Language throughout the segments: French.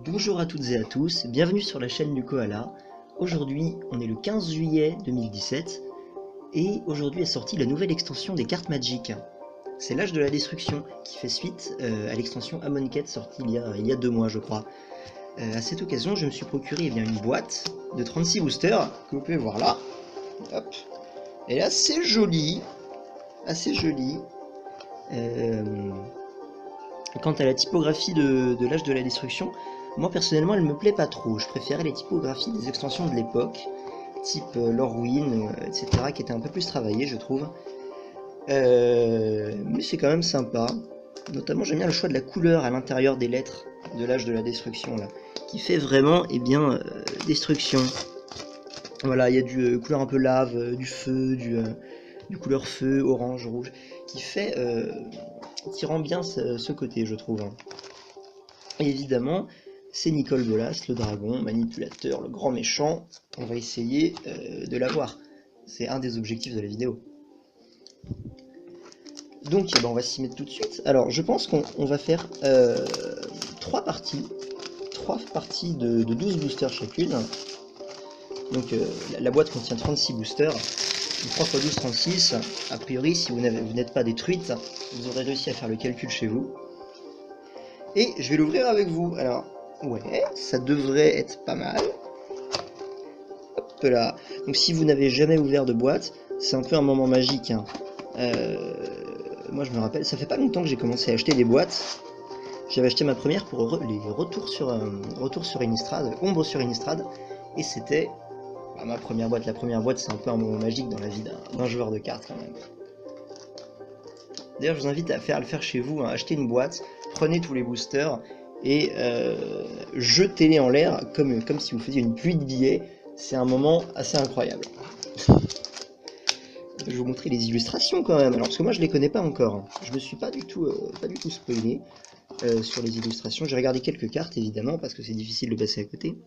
Bonjour à toutes et à tous, bienvenue sur la chaîne du Koala. Aujourd'hui, on est le 15 juillet 2017 et aujourd'hui est sortie la nouvelle extension des cartes Magic. C'est l'âge de la destruction qui fait suite à l'extension Amonkhet sortie il y a 2 mois je crois. À cette occasion, je me suis procuré une boîte de 36 boosters que vous pouvez voir là. Hop. Elle est assez jolie. Quant à la typographie de l'âge de la destruction, moi personnellement elle me plaît pas trop. Je préférais les typographies des extensions de l'époque, type Lorwyn, etc., qui étaient un peu plus travaillées je trouve. Mais c'est quand même sympa. Notamment j'aime bien le choix de la couleur à l'intérieur des lettres de l'âge de la destruction là, qui fait vraiment destruction. Voilà, il y a du couleur un peu lave, du feu, du couleur feu, orange, rouge, qui rend bien ce côté, je trouve. Et évidemment, c'est Nicol Bolas, le dragon, manipulateur, le grand méchant. On va essayer de l'avoir. C'est un des objectifs de la vidéo. Donc, on va s'y mettre tout de suite. Alors, je pense qu'on va faire 3 parties. 3 parties de 12 boosters chacune. Donc, la boîte contient 36 boosters. 3 x 12, 36. A priori, si vous n'êtes pas détruite, vous aurez réussi à faire le calcul chez vous. Et je vais l'ouvrir avec vous. Alors, ouais, ça devrait être pas mal. Hop là. Donc si vous n'avez jamais ouvert de boîte, c'est un peu un moment magique. Hein. Moi je me rappelle, ça fait pas longtemps que j'ai commencé à acheter des boîtes. J'avais acheté ma première pour les retours sur Innistrad, Ombre sur Innistrad. Et c'était ma première boîte. La première boîte, c'est un peu un moment magique dans la vie d'un joueur de cartes quand même. D'ailleurs, je vous invite à le faire chez vous, hein. Achetez une boîte, prenez tous les boosters et jetez-les en l'air comme si vous faisiez une pluie de billets. C'est un moment assez incroyable. Je vais vous montrer les illustrations quand même. Alors, parce que moi, je les connais pas encore. Hein. Je me suis pas du tout spoilé sur les illustrations. J'ai regardé quelques cartes, évidemment, parce que c'est difficile de passer à côté.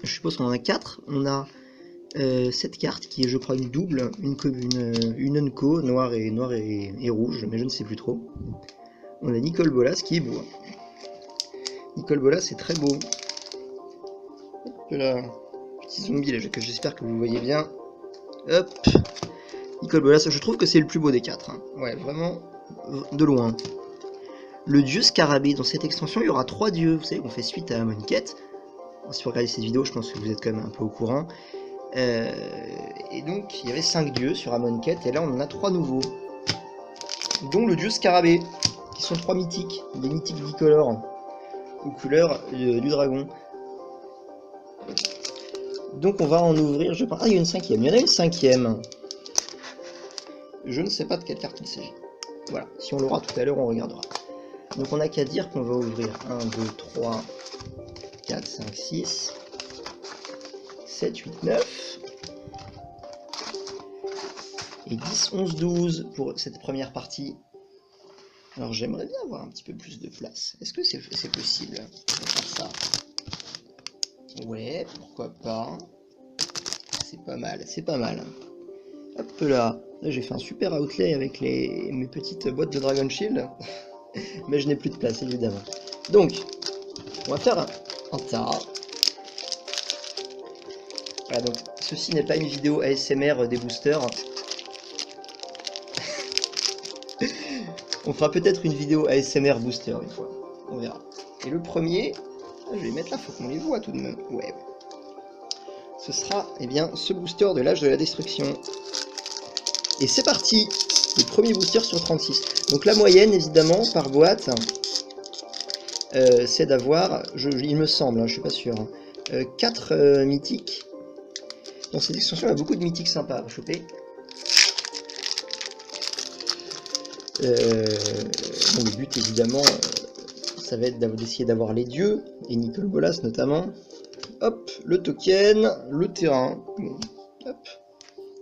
Je suppose qu'on en a 4. On a cette carte qui est, je crois, une double, une Unco, noire et rouge, mais je ne sais plus trop. On a Nicol Bolas qui est beau. Nicol Bolas c'est très beau. Hop là, petit zombie là, que j'espère que vous voyez bien. Hop, Nicol Bolas, je trouve que c'est le plus beau des 4. Hein. Ouais, vraiment, de loin. Le dieu Scarabée, dans cette extension, il y aura 3 dieux. Vous savez qu'on fait suite à Amonkhet. Si vous regardez cette vidéo, je pense que vous êtes quand même un peu au courant. Et donc, il y avait 5 dieux sur Amonkhet, et là on en a 3 nouveaux. Dont le dieu Scarabée, qui sont 3 mythiques, des mythiques bicolores, aux couleurs du dragon. Donc on va en ouvrir, je pense... Ah, il y a une 5e, il y en a une 5e. Je ne sais pas de quelle carte il s'agit. Voilà, si on l'aura tout à l'heure, on regardera. Donc on n'a qu'à dire qu'on va ouvrir 1, 2, 3, 4, 5, 6, 7, 8, 9... et 10, 11, 12 pour cette première partie. Alors j'aimerais bien avoir un petit peu plus de place. Est-ce que c'est possible de faire ça? Ouais, pourquoi pas. C'est pas mal, c'est pas mal. Hop là, j'ai fait un super outlay avec mes petites boîtes de Dragon Shield. Mais je n'ai plus de place évidemment. Donc, on va faire un tas. Voilà, donc ceci n'est pas une vidéo ASMR des boosters. On fera peut-être une vidéo ASMR booster une fois, on verra. Et le premier, je vais les mettre là, faut qu'on les voit tout de même. Ouais. Ce sera, ce booster de l'âge de la destruction. Et c'est parti, le premier booster sur 36. Donc la moyenne, évidemment, par boîte, c'est d'avoir, il me semble, hein, je suis pas sûr, 4 mythiques. Dans cette extension, il y a beaucoup de mythiques sympas à choper. Bon, le but évidemment ça va être d'essayer d'avoir les dieux et Nicol Bolas notamment. Hop, le token, le terrain. Bon, hop.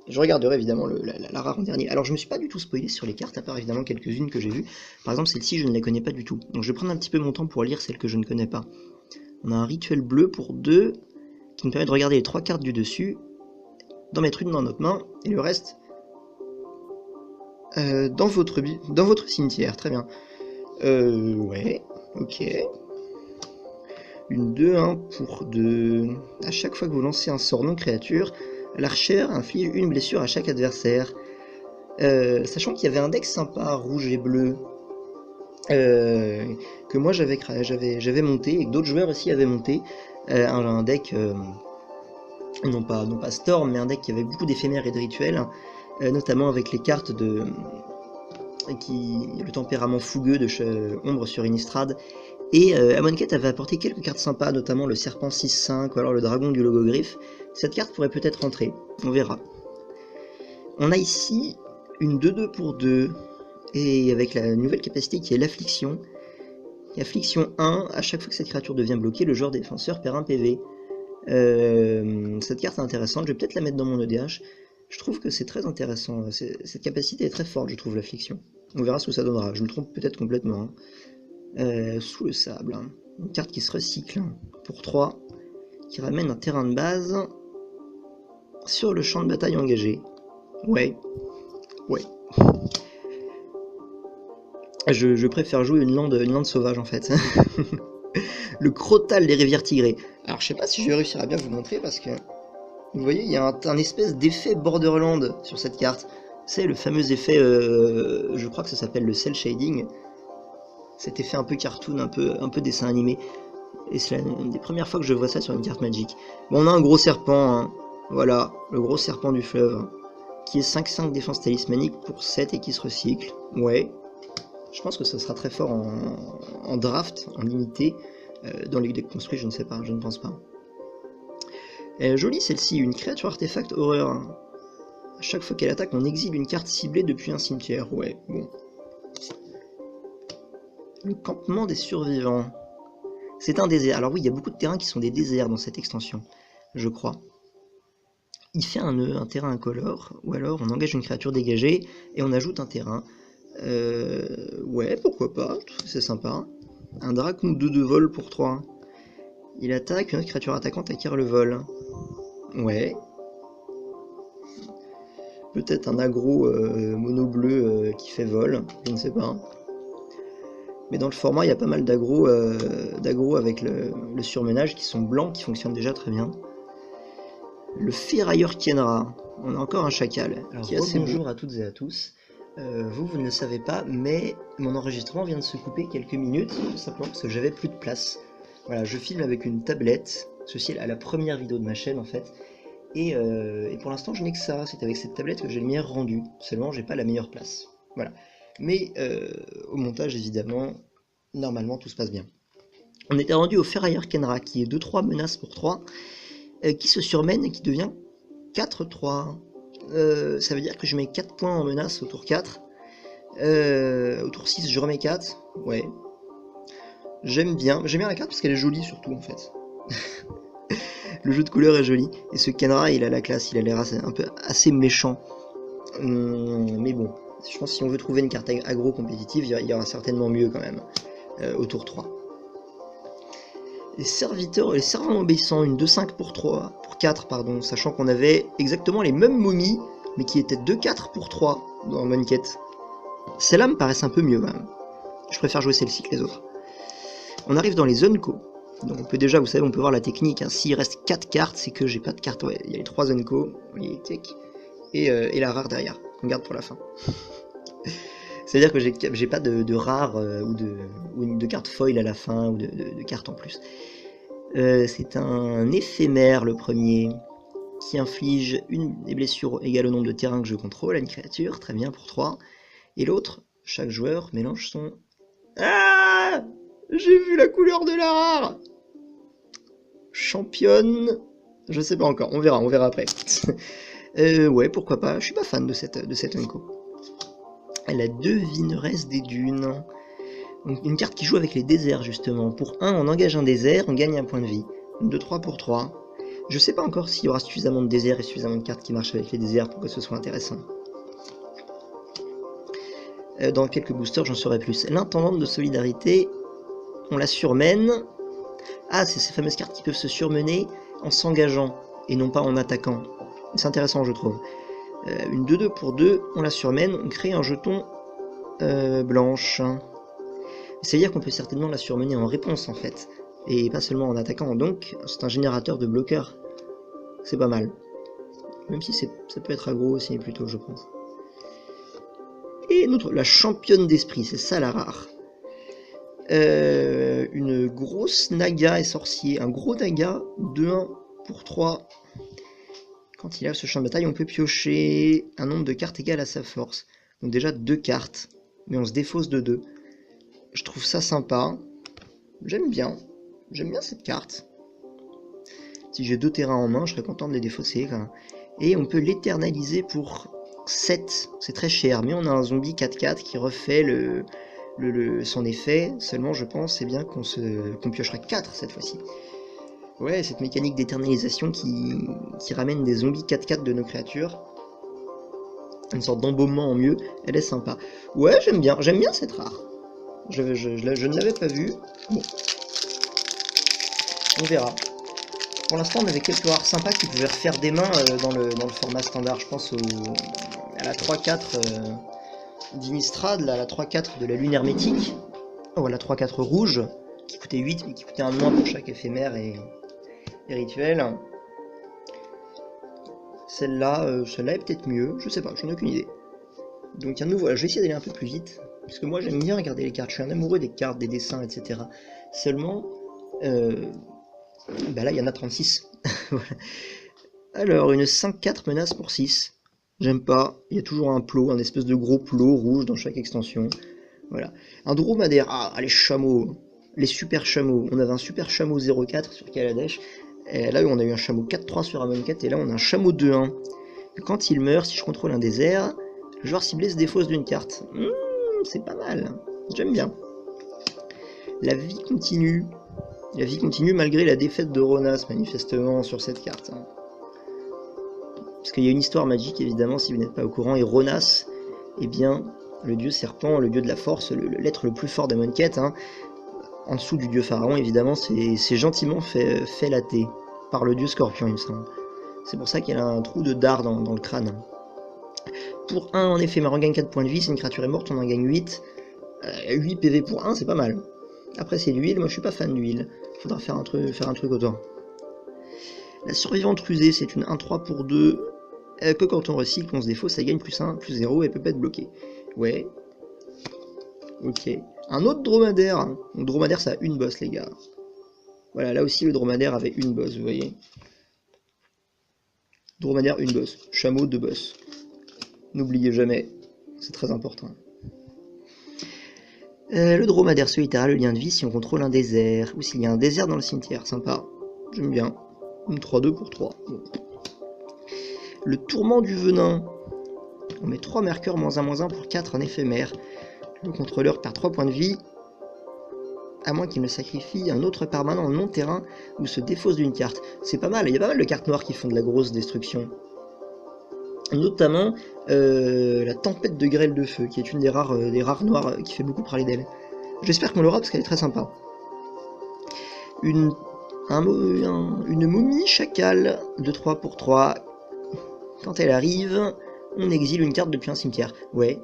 Je regarderai évidemment la rare en dernier. Alors je me suis pas du tout spoilé sur les cartes à part évidemment quelques-unes que j'ai vues. Par exemple celle-ci je ne la connais pas du tout. Donc je vais prendre un petit peu mon temps pour lire celles que je ne connais pas. On a un rituel bleu pour 2 qui nous permet de regarder les 3 cartes du dessus, d'en mettre une dans notre main et le reste dans votre cimetière, très bien. Ouais, ok. Une 2-1 pour 2. À chaque fois que vous lancez un sort non créature, l'archer inflige une blessure à chaque adversaire. Sachant qu'il y avait un deck sympa, rouge et bleu, que moi j'avais monté, et que d'autres joueurs aussi avaient monté, un deck, non pas Storm, mais un deck qui avait beaucoup d'éphémères et de rituels, notamment avec les cartes de le tempérament fougueux de Ombre sur Innistrad. Et Amonkhet avait apporté quelques cartes sympas, notamment le serpent 6-5 ou alors le dragon du logogriffe. Cette carte pourrait peut-être rentrer, on verra. On a ici une 2-2 pour 2, et avec la nouvelle capacité qui est l'affliction. Affliction 1, à chaque fois que cette créature devient bloquée, le joueur défenseur perd un PV. Cette carte est intéressante, je vais peut-être la mettre dans mon EDH. Je trouve que c'est très intéressant, cette capacité est très forte, je trouve, l'affliction. On verra ce que ça donnera, je me trompe peut-être complètement. Sous le sable, une carte qui se recycle pour 3, qui ramène un terrain de base sur le champ de bataille engagé. Ouais. Je préfère jouer une lande sauvage en fait. Le Crotale des rivières tigrées. Alors je sais pas si je vais réussir à bien vous montrer parce que vous voyez, il y a un espèce d'effet Borderland sur cette carte. C'est le fameux effet, je crois que ça s'appelle le cel shading. Cet effet un peu cartoon, un peu dessin animé. Et c'est une des premières fois que je vois ça sur une carte Magic. Bon, on a un gros serpent, hein. Voilà, le gros serpent du fleuve, qui est 5-5 défense talismanique pour 7 et qui se recycle. Ouais, je pense que ça sera très fort en draft, en limité. Dans les decks construits, je ne sais pas, je ne pense pas. Jolie celle-ci, une créature artefact horreur. À chaque fois qu'elle attaque, on exile une carte ciblée depuis un cimetière. Ouais, bon. Le campement des survivants. C'est un désert. Alors oui, il y a beaucoup de terrains qui sont des déserts dans cette extension, je crois. Il fait un terrain incolore, ou alors on engage une créature dégagée et on ajoute un terrain. Ouais, pourquoi pas, c'est sympa. Un dracon 2 de vol pour 3. Il attaque, une autre créature attaquante acquiert le vol. Ouais. Peut-être un aggro mono bleu qui fait vol, je ne sais pas. Mais dans le format, il y a pas mal d'aggro avec le surmenage qui sont blancs, qui fonctionnent déjà très bien. Le Ferrailleur Kienra. On a encore un chacal. Alors, qui est assez bonjour à toutes et à tous. Vous ne le savez pas, mais mon enregistrement vient de se couper quelques minutes, tout simplement parce que j'avais plus de place. Voilà, je filme avec une tablette. Ceci est la première vidéo de ma chaîne en fait. Et pour l'instant, je n'ai que ça. C'est avec cette tablette que j'ai le meilleur rendu. Seulement, j'ai pas la meilleure place. Voilà. Mais au montage, évidemment, normalement, tout se passe bien. On était rendu au Ferrailleur Kienra, qui est 2-3 menaces pour 3, qui se surmène et qui devient 4-3. Ça veut dire que je mets 4 points en menace au tour 4. Au tour 6, je remets 4. Ouais. J'aime bien la carte parce qu'elle est jolie surtout, en fait. Le jeu de couleurs est joli. Et ce Kienra, il a la classe, il a l'air assez méchant. Mais bon, je pense que si on veut trouver une carte aggro compétitive, il y aura certainement mieux quand même. Au tour 3. Les servants obéissants, une 2-5 pour 4, pardon, sachant qu'on avait exactement les mêmes momies, mais qui étaient 2-4 pour 3 dans Amonkhet. Celles-là me paraissent un peu mieux quand même. Je préfère jouer celle-ci que les autres. On arrive dans les Unco. Donc on peut déjà, vous savez, on peut voir la technique. Hein. S'il reste 4 cartes, c'est que j'ai pas de cartes. Ouais, il y a les 3 Unco, et la rare derrière. On garde pour la fin. C'est-à-dire que j'ai pas de rare ou de carte foil à la fin, ou de cartes en plus. C'est un éphémère, le premier, qui inflige des blessures égales au nombre de terrains que je contrôle à une créature, très bien pour 3. Et l'autre, chaque joueur mélange son... Ah! J'ai vu la couleur de la rare! Championne... Je sais pas encore, on verra après. Ouais, pourquoi pas, je suis pas fan de cette Unco. La devineresse des dunes. Donc, une carte qui joue avec les déserts, justement. Pour 1, on engage un désert, on gagne un point de vie. 2-3 pour 3. Je sais pas encore s'il y aura suffisamment de déserts et suffisamment de cartes qui marchent avec les déserts pour que ce soit intéressant. Dans quelques boosters, j'en saurai plus. L'intendante de solidarité, on la surmène. Ah, c'est ces fameuses cartes qui peuvent se surmener en s'engageant et non pas en attaquant. C'est intéressant, je trouve. Une 2-2 pour 2, on la surmène, on crée un jeton blanche. C'est-à-dire qu'on peut certainement la surmener en réponse, en fait, et pas seulement en attaquant, donc c'est un générateur de bloqueurs. C'est pas mal. Même si ça peut être aggro aussi plutôt, je pense. Et la championne d'esprit, c'est ça la rare. Une grosse naga et sorcier, un gros naga, 2-1 pour 3. Quand il a ce champ de bataille, on peut piocher un nombre de cartes égal à sa force. Donc déjà 2 cartes, mais on se défausse de 2. Je trouve ça sympa. J'aime bien cette carte. Si j'ai 2 terrains en main, je serais content de les défausser. Et on peut l'éternaliser pour 7. C'est très cher, mais on a un zombie 4-4 qui refait son effet. Seulement, je pense, c'est bien qu'on piochera 4 cette fois-ci. Ouais, cette mécanique d'éternalisation qui ramène des zombies 4-4 de nos créatures. Une sorte d'embaumement en mieux, elle est sympa. Ouais, j'aime bien cette rare. Je ne l'avais pas vue. Bon. On verra. Pour l'instant, on avait quelques rares sympas qui pouvaient refaire des mains dans le format standard. Je pense à la 3-4 d'Innistrad, à la 3-4 de la Lune Hermétique, ou à la 3-4 rouge, qui coûtait 8, mais qui coûtait 1 de moins pour chaque éphémère et rituel. Celle-là est peut-être mieux, je sais pas, j'en ai aucune idée. Donc à nouveau, je vais essayer d'aller un peu plus vite, parce que moi j'aime bien regarder les cartes, je suis un amoureux des cartes, des dessins, etc. Seulement, bah là il y en a 36. Voilà. Alors, une 5-4 menace pour 6. J'aime pas, il y a toujours un plot, un espèce de gros plot rouge dans chaque extension. Voilà. Un dromadaire, les chameaux, les super chameaux. On avait un super chameau 0-4 sur Kaladesh. Et là, on a eu un chameau 4-3 sur Amonkhet, et là, on a un chameau 2-1. Quand il meurt, si je contrôle un désert, le joueur ciblé se défausse d'une carte. C'est pas mal, j'aime bien. La vie continue. La vie continue malgré la défaite de Ronas, manifestement, sur cette carte. Parce qu'il y a une histoire magique, évidemment, si vous n'êtes pas au courant, et Ronas, eh bien, le dieu serpent, le dieu de la force, l'être le plus fort d'Amonkhet, en dessous du dieu pharaon, évidemment, c'est gentiment fait latter par le dieu scorpion, il me semble. C'est pour ça qu'elle a un trou de dard dans le crâne. Pour 1, en éphémère, on gagne 4 points de vie, si une créature est morte, on en gagne 8. 8 PV pour 1, c'est pas mal. Après, c'est l'huile, moi je suis pas fan d'huile. Faudra faire un truc autour. La survivante rusée, c'est une 1-3 pour 2, que quand on recycle, on se défausse, ça gagne plus 1, plus 0, et peut pas être bloqué. Ouais. Ok. Un autre dromadaire. Donc, dromadaire, ça a une bosse, les gars. Voilà, là aussi, le dromadaire avait une bosse, vous voyez. Dromadaire, une bosse. Chameau, 2 bosses. N'oubliez jamais, c'est très important. Le dromadaire solitaire a le lien de vie si on contrôle un désert, ou s'il y a un désert dans le cimetière, sympa. J'aime bien. Une 3-2 pour 3. Bon. Le tourment du venin. On met 3 mercure -1/-1 pour 4 en éphémère. Le contrôleur perd 3 points de vie, à moins qu'il ne sacrifie un autre permanent non terrain ou se défausse d'une carte. C'est pas mal, il y a pas mal de cartes noires qui font de la grosse destruction. Notamment la tempête de grêle de feu, qui est une des rares noires qui fait beaucoup parler d'elle. J'espère qu'on l'aura parce qu'elle est très sympa. Une momie chacal de 3 pour 3. Quand elle arrive, on exile une carte depuis un cimetière. Ouais,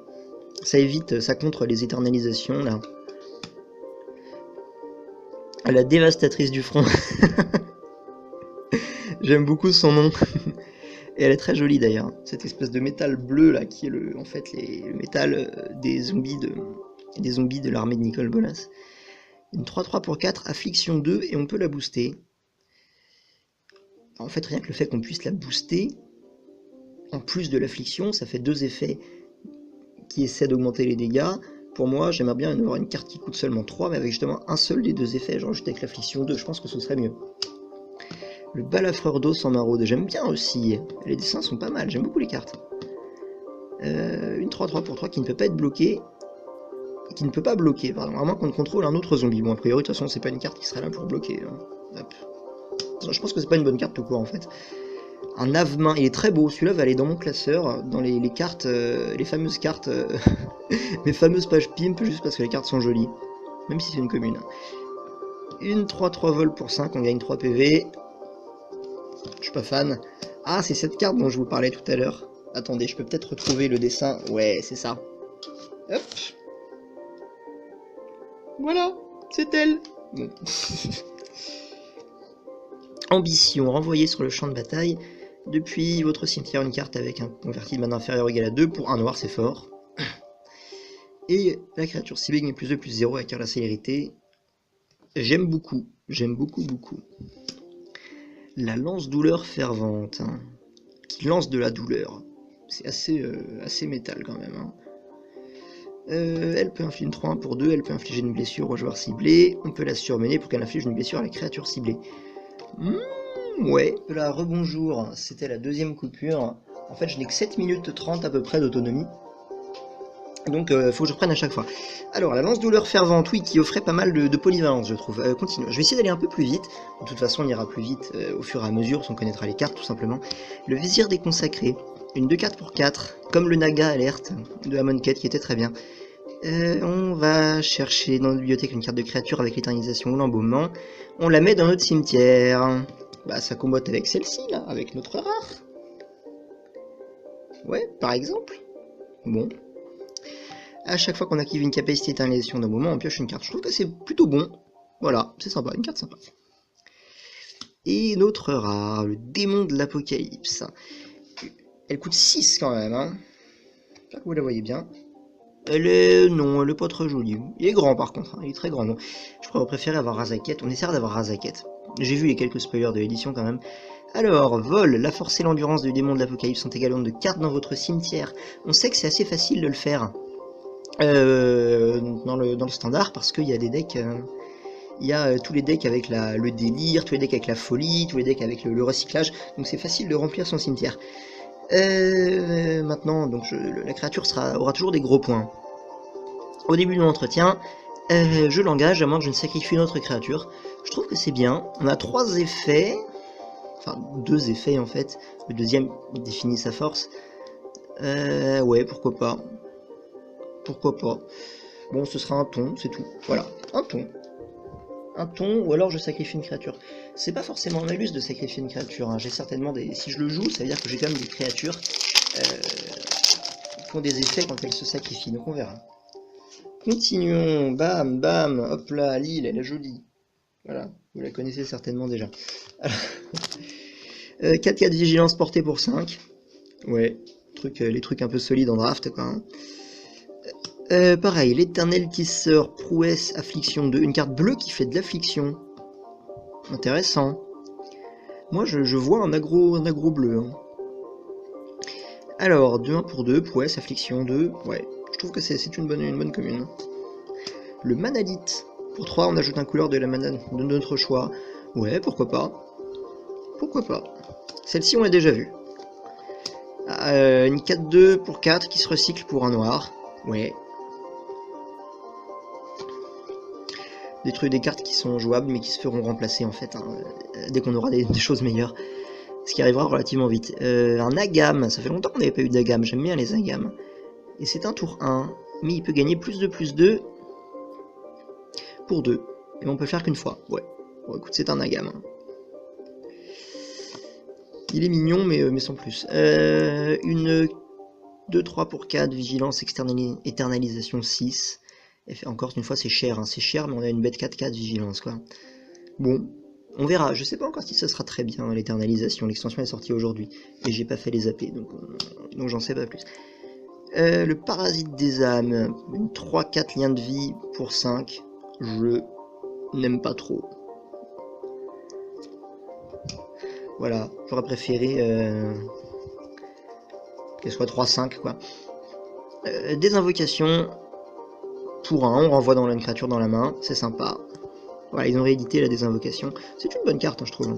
ça évite, ça contre les éternalisations là. La dévastatrice du front. J'aime beaucoup son nom. Et elle est très jolie d'ailleurs. Cette espèce de métal bleu là qui est le métal des zombies de l'armée de Nicol Bolas. Une 3-3 pour 4, affliction 2 et on peut la booster. En fait, rien que le fait qu'on puisse la booster, en plus de l'affliction, ça fait 2 effets qui essaient d'augmenter les dégâts. Pour moi, j'aimerais bien avoir une carte qui coûte seulement 3, mais avec justement un seul des 2 effets, genre juste avec l'affliction 2, je pense que ce serait mieux. Le balafreur d'eau sans maraude, j'aime bien aussi. Les dessins sont pas mal, j'aime beaucoup les cartes. Une 3-3 pour 3 qui ne peut pas être bloquée. Qui ne peut pas bloquer, pardon, à moins qu'on contrôle un autre zombie. Bon, a priori, de toute façon, c'est pas une carte qui serait là pour bloquer. Hop. Je pense que c'est pas une bonne carte tout court en fait. Un Avemain, il est très beau, celui-là va aller dans mon classeur, dans les cartes, les fameuses cartes, mes fameuses pages pimp, juste parce que les cartes sont jolies, même si c'est une commune. Une 3-3 vol pour 5, on gagne 3 PV. Je suis pas fan. Ah, c'est cette carte dont je vous parlais tout à l'heure. Attendez, je peux peut-être retrouver le dessin. Ouais, c'est ça. Hop. Voilà, c'est elle. Bon. Ambition, renvoyer sur le champ de bataille depuis votre cimetière une carte avec un converti de mana inférieur ou égal à 2 pour 1 noir, c'est fort. Et la créature ciblée gagne plus 2 plus 0 avec la célérité. J'aime beaucoup, beaucoup. La lance-douleur fervente, hein, qui lance de la douleur. C'est assez métal quand même. Hein. Elle peut infliger une 3-1 pour 2, elle peut infliger une blessure au joueur ciblé, on peut la surmener pour qu'elle inflige une blessure à la créature ciblée. Ouais, là, rebonjour, c'était la deuxième coupure. En fait, je n'ai que 7 minutes 30 à peu près d'autonomie. Donc, faut que je reprenne à chaque fois. Alors, la lance-douleur fervente, oui, qui offrait pas mal de polyvalence, je trouve. Continue. Je vais essayer d'aller un peu plus vite. De toute façon, on ira plus vite au fur et à mesure, si on connaîtra les cartes, tout simplement. Le vizir déconsacré. Une 2-4 pour 4, comme le Naga alerte de Amonkhet, qui était très bien. On va chercher dans la bibliothèque une carte de créature avec l'éternisation ou l'embaumement. On la met dans notre cimetière. Bah, ça combotte avec celle-ci, là, avec notre rare. Ouais, par exemple. Bon. À chaque fois qu'on active une capacité d'éternisation d'un moment, on pioche une carte. Je trouve que c'est plutôt bon. Voilà, c'est sympa, une carte sympa. Et notre rare, le démon de l'apocalypse. Elle coûte 6 quand même, hein. J'espère que vous la voyez bien. Non, elle est pas très jolie. Il est grand par contre, hein. Il est très grand. Non. Je pourrais préférer avoir Razaketh. On essaiera d'avoir Razaketh. J'ai vu les quelques spoilers de l'édition quand même. Alors, vol, la force et l'endurance du démon de l'apocalypse sont égales au nombre de cartes dans votre cimetière. On sait que c'est assez facile de le faire dans le standard parce qu'il y a des decks. Il y a tous les decks avec le délire, tous les decks avec la folie, tous les decks avec le recyclage. Donc c'est facile de remplir son cimetière. Maintenant, donc la créature aura toujours des gros points. Au début de l'entretien, je l'engage à moins que je ne sacrifie une autre créature. Je trouve que c'est bien. On a 3 effets. Enfin, 2 effets en fait. Le deuxième définit sa force. Ouais, pourquoi pas. Pourquoi pas. Bon, ce sera un ton, c'est tout. Voilà, un ton. Un ton, ou alors je sacrifie une créature. C'est pas forcément un malus de sacrifier une créature. Hein. J'ai certainement des. Si je le joue, ça veut dire que j'ai quand même des créatures qui ont des effets quand elles se sacrifient. Donc on verra. Continuons. Bam, bam. Hop là, Lille, elle est jolie. Voilà, vous la connaissez certainement déjà. 4-4 vigilance portée pour 5. Ouais, les trucs un peu solides en draft, quoi. Hein. Pareil, l'éternel tisseur, prouesse, affliction 2. Une carte bleue qui fait de l'affliction. Intéressant. Moi, je vois un aggro bleu. Hein. Alors, 2-1 pour 2, prouesse, affliction 2. Ouais, je trouve que c'est une bonne commune. Le manalite. Pour 3, on ajoute un couleur de la mana de notre choix. Ouais, pourquoi pas. Pourquoi pas. Celle-ci, on l'a déjà vue. Une 4-2 pour 4 qui se recycle pour un noir. Ouais. Des cartes qui sont jouables mais qui se feront remplacer en fait hein, dès qu'on aura des choses meilleures. Ce qui arrivera relativement vite. Un Agam, ça fait longtemps qu'on n'avait pas eu d'Agam, j'aime bien les Agam. Et c'est un tour 1, mais il peut gagner plus 2 pour 2. Et on peut le faire qu'une fois, ouais. Bon écoute, c'est un Agam. Hein. Il est mignon mais sans plus. Une 2-3 pour 4, vigilance, éternalisation 6. Et encore une fois, c'est cher, hein. C'est cher, mais on a une bête 4-4 vigilance, quoi. Bon, on verra. Je sais pas encore si ça sera très bien, l'éternalisation. L'extension est sortie aujourd'hui, et j'ai pas fait les AP, donc j'en sais pas plus. Le parasite des âmes, une 3-4 liens de vie pour 5. Je n'aime pas trop. Voilà, j'aurais préféré qu'elle soit 3-5, quoi. Des invocations... Pour 1, on renvoie dans une créature dans la main, c'est sympa. Voilà, ils ont réédité la désinvocation. C'est une bonne carte, hein, je trouve.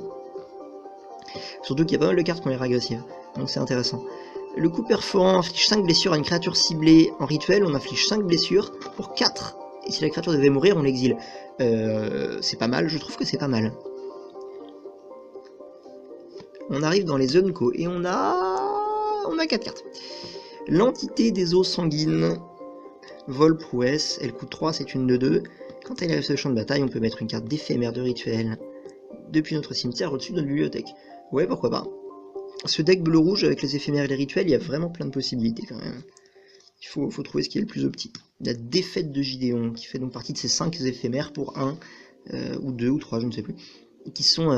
Surtout qu'il y a pas mal de cartes qui ont l'air agressives, donc c'est intéressant. Le coup perforant inflige 5 blessures à une créature ciblée en rituel, on inflige 5 blessures pour 4. Et si la créature devait mourir, on l'exile. C'est pas mal, je trouve que c'est pas mal. On arrive dans les Unco, et on a 4 cartes. L'entité des eaux sanguines. Vol prouesse, elle coûte 3, c'est une de 2. Quand elle arrive sur le champ de bataille, on peut mettre une carte d'éphémère de rituel depuis notre cimetière au-dessus de notre bibliothèque. Ouais, pourquoi pas. Ce deck bleu-rouge avec les éphémères et les rituels, il y a vraiment plein de possibilités quand même. Il faut trouver ce qui est le plus optique. La défaite de Gideon, qui fait donc partie de ces 5 éphémères pour 1, ou 2, ou 3, je ne sais plus. qui sont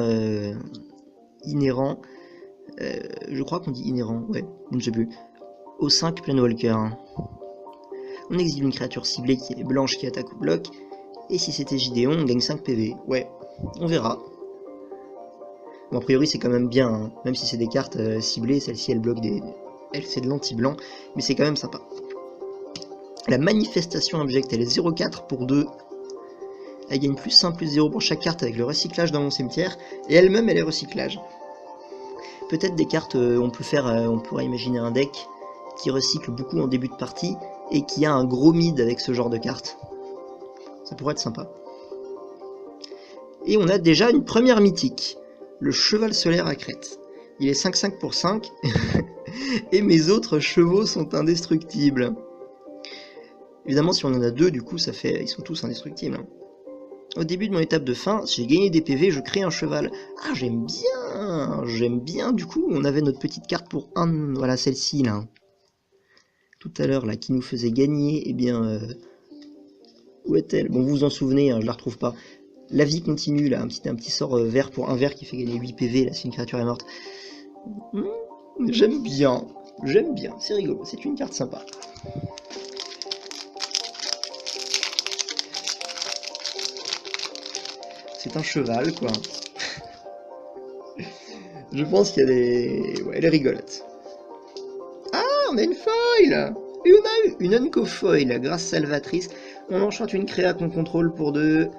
inhérents, je crois qu'on dit inhérents, ouais, je ne sais plus, aux 5 Planewalker. On exile une créature ciblée qui est blanche qui attaque ou bloque, et si c'était Gideon, on gagne 5 PV. Ouais, on verra. Bon, a priori c'est quand même bien, hein. Même si c'est des cartes ciblées, celle-ci elle bloque des... Elle fait de l'anti-blanc, mais c'est quand même sympa. La manifestation abjecte, elle est 0,4 pour 2. Elle gagne plus 1, plus 0 pour chaque carte avec le recyclage dans mon cimetière, et elle-même elle est recyclage. Peut-être des cartes, on pourrait imaginer un deck qui recycle beaucoup en début de partie, et qui a un gros mid avec ce genre de cartes. Ça pourrait être sympa. Et on a déjà une première mythique. Le cheval solaire à crête. Il est 5-5 pour 5. Et mes autres chevaux sont indestructibles. Évidemment, si on en a deux, du coup, ça fait... Ils sont tous indestructibles. Hein. Au début de mon étape de fin, si j'ai gagné des PV, je crée un cheval. Ah, j'aime bien. J'aime bien. Du coup, on avait notre petite carte pour un... Voilà, celle-ci, là. Tout à l'heure, là, qui nous faisait gagner, eh bien... Où est-elle? Bon, vous vous en souvenez, hein, je la retrouve pas. La vie continue, là, un petit sort vert pour un vert qui fait gagner 8 PV, là, si une créature est morte. J'aime bien, c'est rigolo, c'est une carte sympa. C'est un cheval, quoi. Je pense qu'il y a des... Ouais, elle est rigolote. Ah, on a une foil! Et on a eu une Unco-foil, grâce salvatrice. On enchante une créa qu'on contrôle pour 2.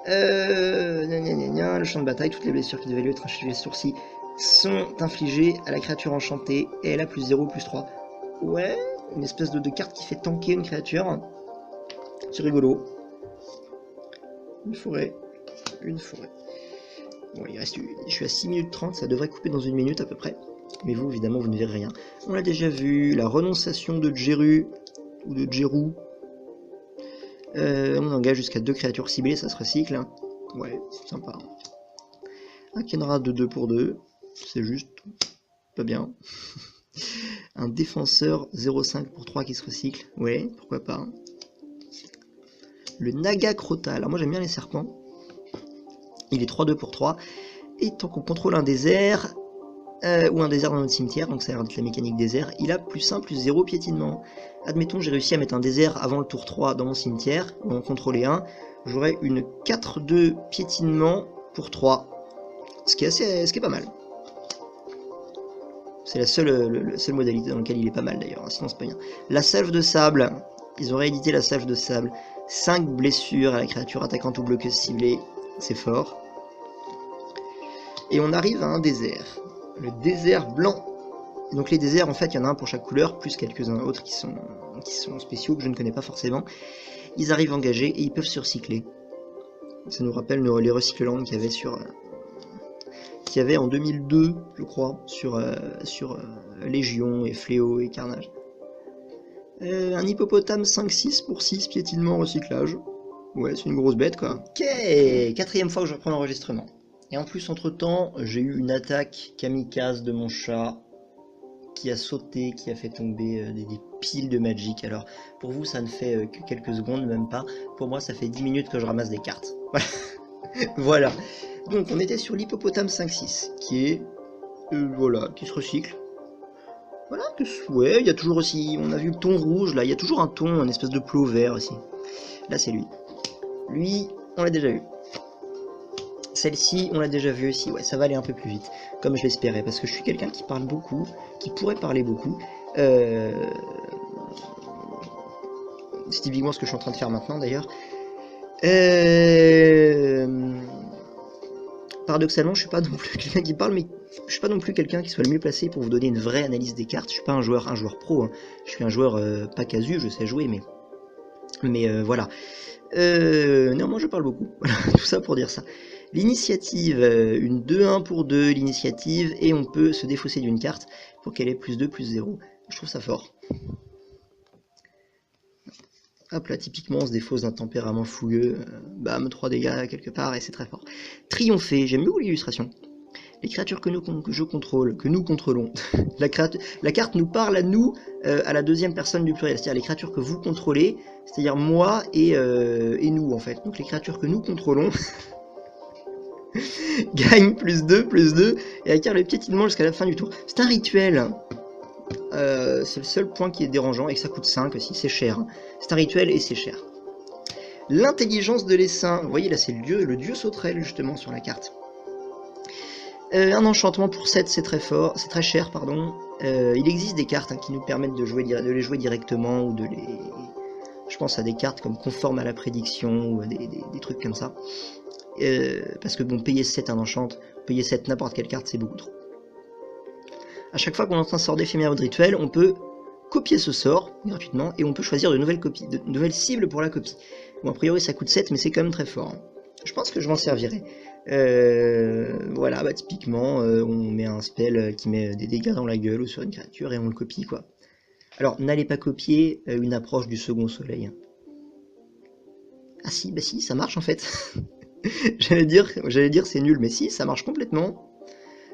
Le champ de bataille, toutes les blessures qui devaient lui être infligées sur ci sont infligées à la créature enchantée et elle a plus 0, plus 3. Ouais, une espèce de carte qui fait tanker une créature. C'est rigolo. Une forêt. Bon, il reste, je suis à 6 minutes 30, ça devrait couper dans 1 minute à peu près. Mais vous, évidemment, vous ne verrez rien. On l'a déjà vu, la renonciation de Jeru, ou de Jeru. On engage jusqu'à 2 créatures ciblées, ça se recycle. Hein. Ouais, c'est sympa. Un Kenra de 2 pour 2, c'est juste pas bien. Un défenseur 0,5 pour 3 qui se recycle, ouais, pourquoi pas. Le Naga Crota, alors moi j'aime bien les serpents. Il est 3-2 pour 3. Et tant qu'on contrôle un désert, ou un désert dans notre cimetière, donc ça a l'air d'être la mécanique désert, il a plus 1, plus 0 piétinement. Admettons, j'ai réussi à mettre un désert avant le tour 3 dans mon cimetière, ou en contrôler un, j'aurai une 4-2 piétinement pour 3. Ce qui est pas mal. C'est la seule modalité dans laquelle il est pas mal d'ailleurs, hein, sinon c'est pas bien. La salve de sable, ils ont réédité la salve de sable. 5 blessures à la créature attaquante ou bloqueuse ciblée, c'est fort. Et on arrive à un désert. Le désert blanc. Donc les déserts, en fait, il y en a un pour chaque couleur, plus quelques-uns autres qui sont spéciaux, que je ne connais pas forcément. Ils arrivent engagés et ils peuvent se recycler. Ça nous rappelle les recyclands qu'il y avait qu'il y avait en 2002, je crois, sur Légion et Fléau et Carnage. Un hippopotame 5-6 pour 6 piétinement recyclage. Ouais, c'est une grosse bête, quoi. Ok, 4e fois que je reprends l'enregistrement. Et en plus, entre-temps, j'ai eu une attaque kamikaze de mon chat qui a sauté, qui a fait tomber des piles de Magic. Alors, pour vous, ça ne fait que quelques secondes, même pas. Pour moi, ça fait 10 minutes que je ramasse des cartes. Voilà. Donc, on était sur l'hippopotame 5-6, qui est... voilà, qui se recycle. Voilà, ouais, il y a toujours aussi... On a vu le ton rouge, là. Il y a toujours un ton, une espèce de plot vert, aussi. Là, c'est lui. Lui, on l'a déjà vu. Celle-ci, on l'a déjà vue aussi, ouais, ça va aller un peu plus vite, comme je l'espérais, parce que je suis quelqu'un qui parle beaucoup, qui pourrait parler beaucoup. C'est typiquement ce que je suis en train de faire maintenant, d'ailleurs. Paradoxalement, je suis pas non plus quelqu'un qui parle, mais je suis pas non plus quelqu'un qui soit le mieux placé pour vous donner une vraie analyse des cartes. Je suis pas un joueur pro, hein. Je suis un joueur pas casu, je sais jouer, mais voilà. Néanmoins, je parle beaucoup. Voilà, tout ça pour dire ça. L'initiative, une 2-1 pour 2, l'initiative, et on peut se défausser d'une carte pour qu'elle ait plus 2, plus 0. Je trouve ça fort. Hop là, typiquement, on se défausse d'un tempérament fougueux. Bam, 3 dégâts quelque part, et c'est très fort. Triompher, j'aime beaucoup l'illustration. Les créatures que je contrôle, que nous contrôlons. La carte nous parle à nous, à la deuxième personne du pluriel. C'est-à-dire les créatures que vous contrôlez, c'est-à-dire moi et nous, en fait. Donc les créatures que nous contrôlons... Gagne +2, et acquiert le piétinement jusqu'à la fin du tour. C'est un rituel. C'est le seul point qui est dérangeant, et que ça coûte 5 aussi, c'est cher. C'est un rituel et c'est cher. L'intelligence de l'essaim. Vous voyez là, c'est le dieu sauterelle justement sur la carte. Un enchantement pour 7, c'est très fort, c'est très cher, pardon. Il existe des cartes qui nous permettent de les jouer directement, ou de les... Je pense à des cartes comme conforme à la prédiction, ou à des trucs comme ça. Parce que bon, payer 7 un enchant, payer 7 n'importe quelle carte, c'est beaucoup trop. À chaque fois qu'on lance un sort d'éphémère ou de rituel, on peut copier ce sort gratuitement, et on peut choisir de nouvelles cibles pour la copie. Bon, a priori ça coûte 7, mais c'est quand même très fort. Je pense que je m'en servirai. Voilà, bah typiquement, on met un spell qui met des dégâts dans la gueule ou sur une créature et on le copie, quoi. Alors, n'allez pas copier une approche du second soleil. Ah si, bah si, ça marche en fait. J'allais dire c'est nul, mais si, ça marche complètement.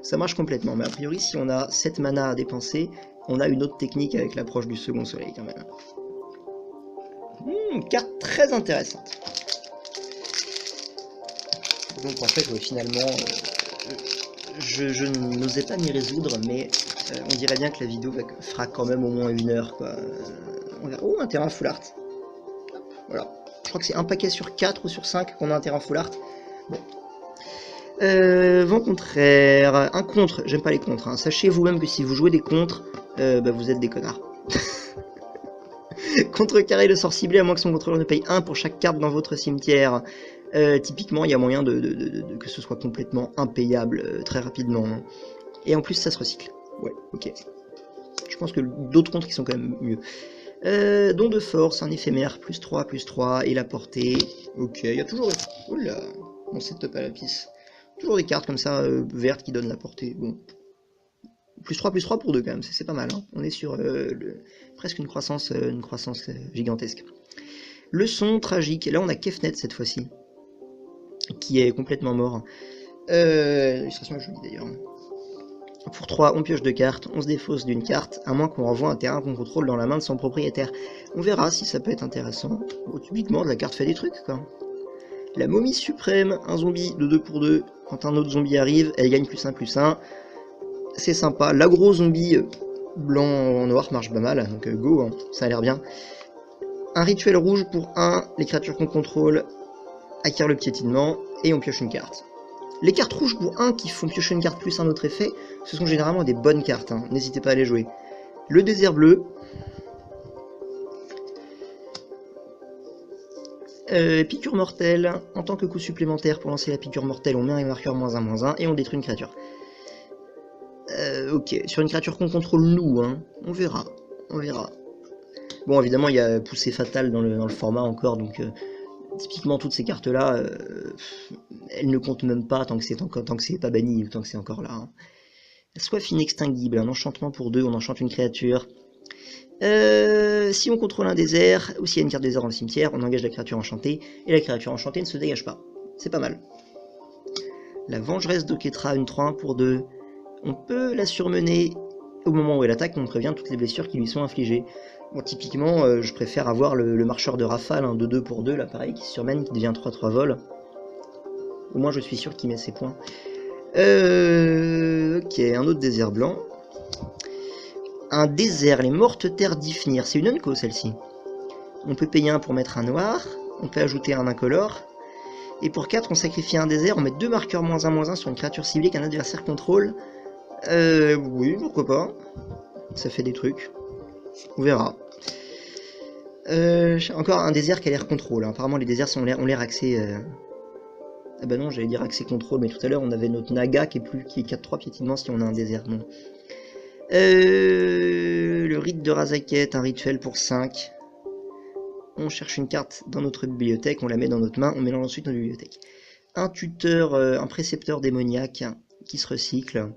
Ça marche complètement, mais a priori, si on a 7 mana à dépenser, on a une autre technique avec l'approche du second soleil quand même. Carte très intéressante. Donc en fait, ouais, finalement, je n'osais pas m'y résoudre, mais on dirait bien que la vidéo fera quand même au moins 1 heure, quoi. On verra. Oh, un terrain full art. Voilà. Je crois que c'est un paquet sur 4 ou sur 5 qu'on a un terrain full art. Bon. Vent contraire. Un contre, j'aime pas les contres. Hein. Sachez vous-même que si vous jouez des contres, bah, vous êtes des connards. Contrecarrer le sort ciblé à moins que son contrôleur ne paye 1 pour chaque carte dans votre cimetière. Typiquement, il y a moyen que ce soit complètement impayable très rapidement. Hein. Et en plus, ça se recycle. Ouais, ok. Je pense que d'autres contres qui sont quand même mieux. Don de force, un éphémère, +3, et la portée. Ok, il y a toujours... Oula, on setup à la pisse. Toujours des cartes comme ça, vertes, qui donnent la portée. Bon. +3 pour 2 quand même, c'est pas mal. Hein. On est sur presque une croissance gigantesque. Leçon tragique. Et là, on a Kefnet cette fois-ci, qui est complètement mort. L'illustration est jolie d'ailleurs. Pour 3, on pioche 2 cartes, on se défausse d'une carte, à moins qu'on renvoie un terrain qu'on contrôle dans la main de son propriétaire. On verra si ça peut être intéressant. Bon, typiquement, la carte fait des trucs, quoi. La momie suprême, un zombie de 2 pour 2. Quand un autre zombie arrive, elle gagne +1/+1. C'est sympa. L'agro zombie blanc en noir marche pas mal, donc go, hein, ça a l'air bien. Un rituel rouge pour 1, les créatures qu'on contrôle acquièrent le piétinement, et on pioche une carte. Les cartes rouges pour 1 qui font piocher une carte plus un autre effet, ce sont généralement des bonnes cartes, hein. N'hésitez pas à les jouer. Le désert bleu. Piqûre mortelle. En tant que coup supplémentaire pour lancer la piqûre mortelle, on met un marqueur -1/-1 et on détruit une créature. Ok, sur une créature qu'on contrôle nous, hein. On verra. Bon, évidemment, il y a poussée fatale dans le format encore, donc... typiquement, toutes ces cartes-là, elles ne comptent même pas tant que c'est pas banni ou tant que c'est encore là. Hein. Soif inextinguible, un enchantement pour 2, on enchante une créature. Si on contrôle un désert, ou s'il y a une carte désert dans le cimetière, on engage la créature enchantée, et la créature enchantée ne se dégage pas. C'est pas mal. La vengeresse d'Oketra, une 3-1 pour 2. On peut la surmener au moment où elle attaque, on prévient toutes les blessures qui lui sont infligées. Bon, typiquement, je préfère avoir le marcheur de rafale, hein, de 2 pour 2, là pareil, qui se surmène, qui devient 3-3 vol. Au moins je suis sûr qu'il met ses points. Ok, un autre désert blanc. Un désert, les mortes terres d'Ifnir, c'est une unco celle-ci. On peut payer 1 pour mettre un noir, on peut ajouter un incolore. Et pour 4, on sacrifie un désert, on met 2 marqueurs -1/-1 sur une créature ciblée qu'un adversaire contrôle. Oui, pourquoi pas. Ça fait des trucs. On verra. Encore un désert qui a l'air contrôle. Hein. Apparemment, les déserts ont l'air axés. Ah bah non, j'allais dire axé contrôle, mais tout à l'heure, on avait notre Naga qui est 4-3 piétinement si on a un désert. Non. Le rite de Razaket, un rituel pour 5. On cherche une carte dans notre bibliothèque, on la met dans notre main, on mélange ensuite notre bibliothèque. Un tuteur, un précepteur démoniaque qui se recycle.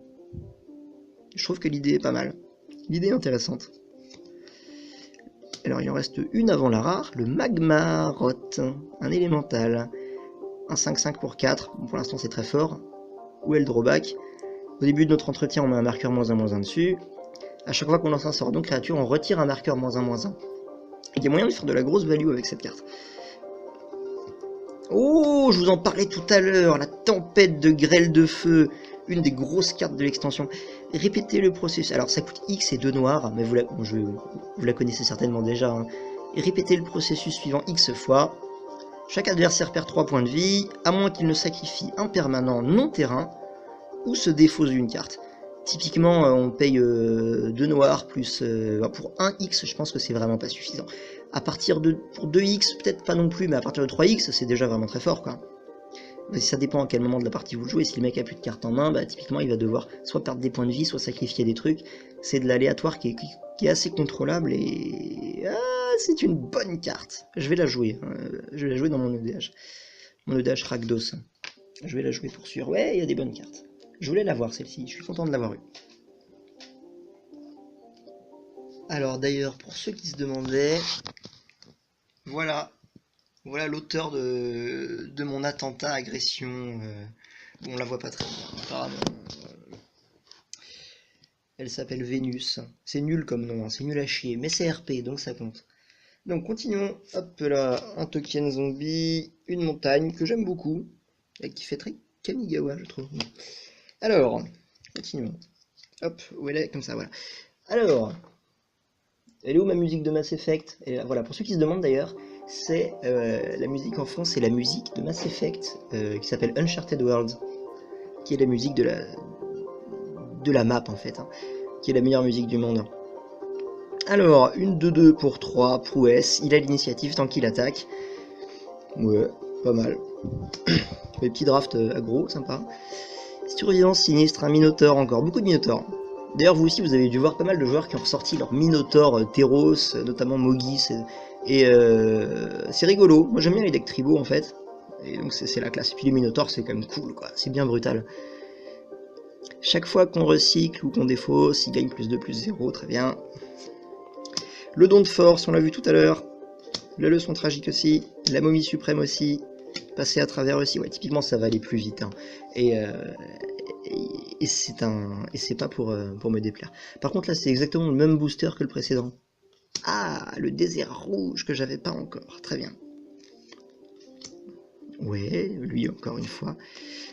Je trouve que l'idée est pas mal. L'idée est intéressante. Alors il en reste une avant la rare, le Magmarot, un élémental. Un 5-5 pour 4, bon, pour l'instant c'est très fort. Où est le drawback? Au début de notre entretien, on met un marqueur -1/-1 dessus. A chaque fois qu'on lance un sort de créature, on retire un marqueur -1/-1. Il y a moyen de faire de la grosse value avec cette carte. Oh, je vous en parlais tout à l'heure, la tempête de grêle de feu, une des grosses cartes de l'extension. Répétez le processus. Alors ça coûte X et 2 noirs, mais vous la connaissez certainement déjà. Hein. Répétez le processus suivant X fois. Chaque adversaire perd 3 points de vie, à moins qu'il ne sacrifie un permanent non terrain ou se défausse d'une carte. Typiquement, on paye 2 noirs plus... pour 1 X, je pense que c'est vraiment pas suffisant. À partir de... Pour 2 X, peut-être pas non plus, mais à partir de 3 X, c'est déjà vraiment très fort, quoi. Mais ça dépend à quel moment de la partie vous le jouez. Si le mec a plus de cartes en main, bah, typiquement, il va devoir soit perdre des points de vie, soit sacrifier des trucs. C'est de l'aléatoire qui est assez contrôlable et... Ah, c'est une bonne carte. Je vais la jouer. Je vais la jouer dans mon EDH. Mon EDH Rakdos. Je vais la jouer pour sûr. Ouais, il y a des bonnes cartes. Je voulais l'avoir celle-ci, je suis content de l'avoir eue. Alors d'ailleurs, pour ceux qui se demandaient, voilà l'auteur de mon attentat, agression. Bon, on la voit pas très bien, apparemment. Elle s'appelle Vénus. C'est nul comme nom, hein, c'est nul à chier, mais c'est RP, donc ça compte. Donc continuons, hop là, un token zombie, une montagne que j'aime beaucoup, et qui fait très Kamigawa, je trouve. Alors, continuons. Hop, où elle est, comme ça, voilà. Alors, elle est où ma musique de Mass Effect? Et voilà, pour ceux qui se demandent d'ailleurs, c'est la musique en fond, c'est la musique de Mass Effect qui s'appelle Uncharted Worlds, qui est la musique de la map en fait, hein, qui est la meilleure musique du monde. Alors, une 2-2 pour 3, prouesse, il a l'initiative tant qu'il attaque. Ouais, pas mal. Les petits drafts aggro, sympa. Surveillance sinistre, un Minotaur encore, beaucoup de Minotaurs. D'ailleurs, vous aussi, vous avez dû voir pas mal de joueurs qui ont ressorti leur Minotaur Teros, notamment Mogis, et c'est rigolo. Moi, j'aime bien les decks tribaux, en fait. Et donc, c'est la classe. Et puis les Minotaurs, c'est quand même cool, quoi. C'est bien brutal. Chaque fois qu'on recycle ou qu'on défausse, il gagne plus 2, plus 0, très bien. Le don de force, on l'a vu tout à l'heure. La leçon tragique aussi. La momie suprême aussi. Passer à travers aussi. Ouais, typiquement, ça va aller plus vite. Hein. Et c'est pas pour me déplaire. Par contre là c'est exactement le même booster que le précédent. Ah, le désert rouge que j'avais pas encore, très bien. Ouais, lui encore une fois.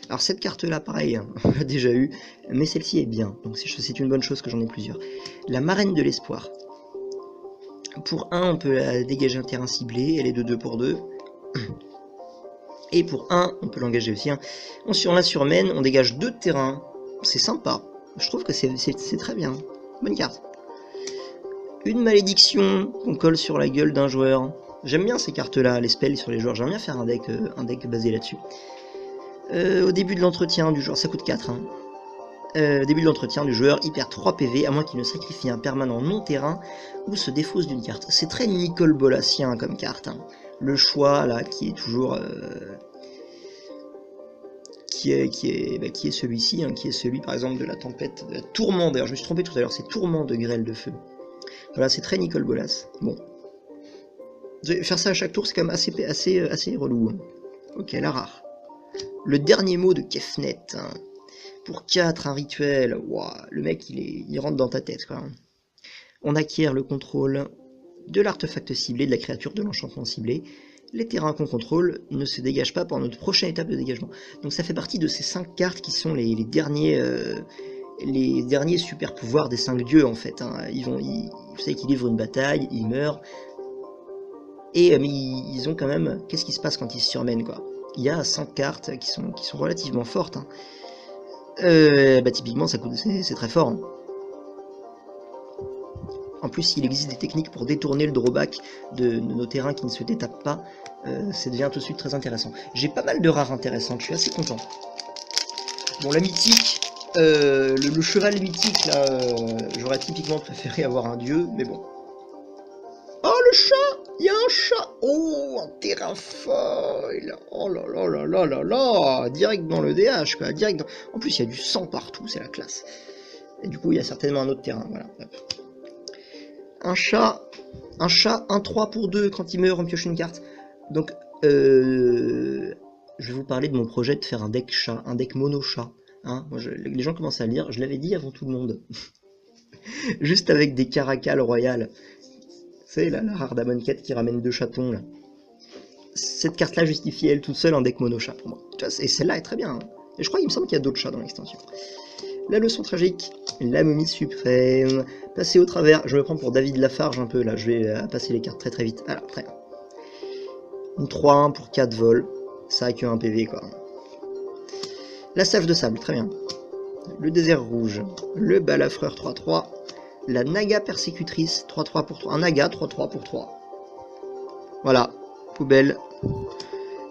Alors cette carte là pareil, hein, on l'a déjà eu, mais celle-ci est bien, donc c'est une bonne chose que j'en ai plusieurs. La marraine de l'espoir. Pour 1 on peut la dégager un terrain ciblé, elle est de 2 pour 2. Et pour 1, on peut l'engager aussi. Hein. On la surmène, on dégage 2 terrains. C'est sympa. Je trouve que c'est très bien. Bonne carte. Une malédiction qu'on colle sur la gueule d'un joueur. J'aime bien ces cartes-là, les spells sur les joueurs. J'aime bien faire un deck basé là-dessus. Au début de l'entretien du joueur, ça coûte 4. Hein. Début de l'entretien du joueur, il perd 3 PV, à moins qu'il ne sacrifie un permanent non-terrain ou se défausse d'une carte. C'est très Nicol Bolasien comme carte. Hein. Le choix, là, qui est toujours... qui est celui-ci, hein, qui est celui par exemple de la tempête, de la tourment, d'ailleurs je me suis trompé tout à l'heure, c'est tourment de grêle de feu. Voilà, c'est très Nicol Bolas. Bon. Faire ça à chaque tour, c'est quand même assez relou. Hein. Ok, la rare. Le dernier mot de Kefnet. Hein. Pour 4, un rituel. Wow, le mec, il rentre dans ta tête, quoi. On acquiert le contrôle de l'artefact ciblé, de la créature de l'enchantement ciblé. Les terrains qu'on contrôle ne se dégagent pas pendant notre prochaine étape de dégagement. Donc ça fait partie de ces 5 cartes qui sont les derniers super pouvoirs des 5 dieux en fait. Hein. Vous savez qu'ils livrent une bataille, ils meurent. Et mais ils ont quand même... Qu'est-ce qui se passe quand ils se surmènent quoi? Il y a 5 cartes qui sont relativement fortes. Hein. Typiquement c'est très fort. Hein. En plus, il existe des techniques pour détourner le drawback de nos terrains qui ne se détapent pas. Ça devient tout de suite très intéressant. J'ai pas mal de rares intéressantes, je suis assez content. Bon, la mythique, le cheval mythique, là, j'aurais typiquement préféré avoir un dieu, mais bon. Oh, le chat! Il y a un chat! Oh, un terrain foil! Oh là là là là là là! Direct dans le DH, quoi. Direct dans... En plus, il y a du sang partout, c'est la classe. Et du coup, il y a certainement un autre terrain, voilà. Un chat, 1-3 pour 2, quand il meurt, on pioche une carte. Donc, je vais vous parler de mon projet de faire un deck chat, un deck mono chat. Hein. Moi, les gens commencent à lire, je l'avais dit avant tout le monde. Juste avec des caracals royales. Vous savez, la rare Damonquette qui ramène 2 chatons, là. cette carte-là justifie elle toute seule un deck mono chat pour moi. Et celle-là est très bien. Hein. Et je crois qu'il me semble qu'il y a d'autres chats dans l'extension. La leçon tragique, la momie suprême, passer au travers. Je me prends pour David Lafarge un peu là, je vais passer les cartes très très vite. Alors, très bien. Une 3-1 pour 4 vols, ça a que un PV quoi. La sage de sable, très bien. Le désert rouge, le balafreur 3-3, la naga persécutrice 3-3 pour 3, un naga 3-3 pour 3. Voilà, poubelle.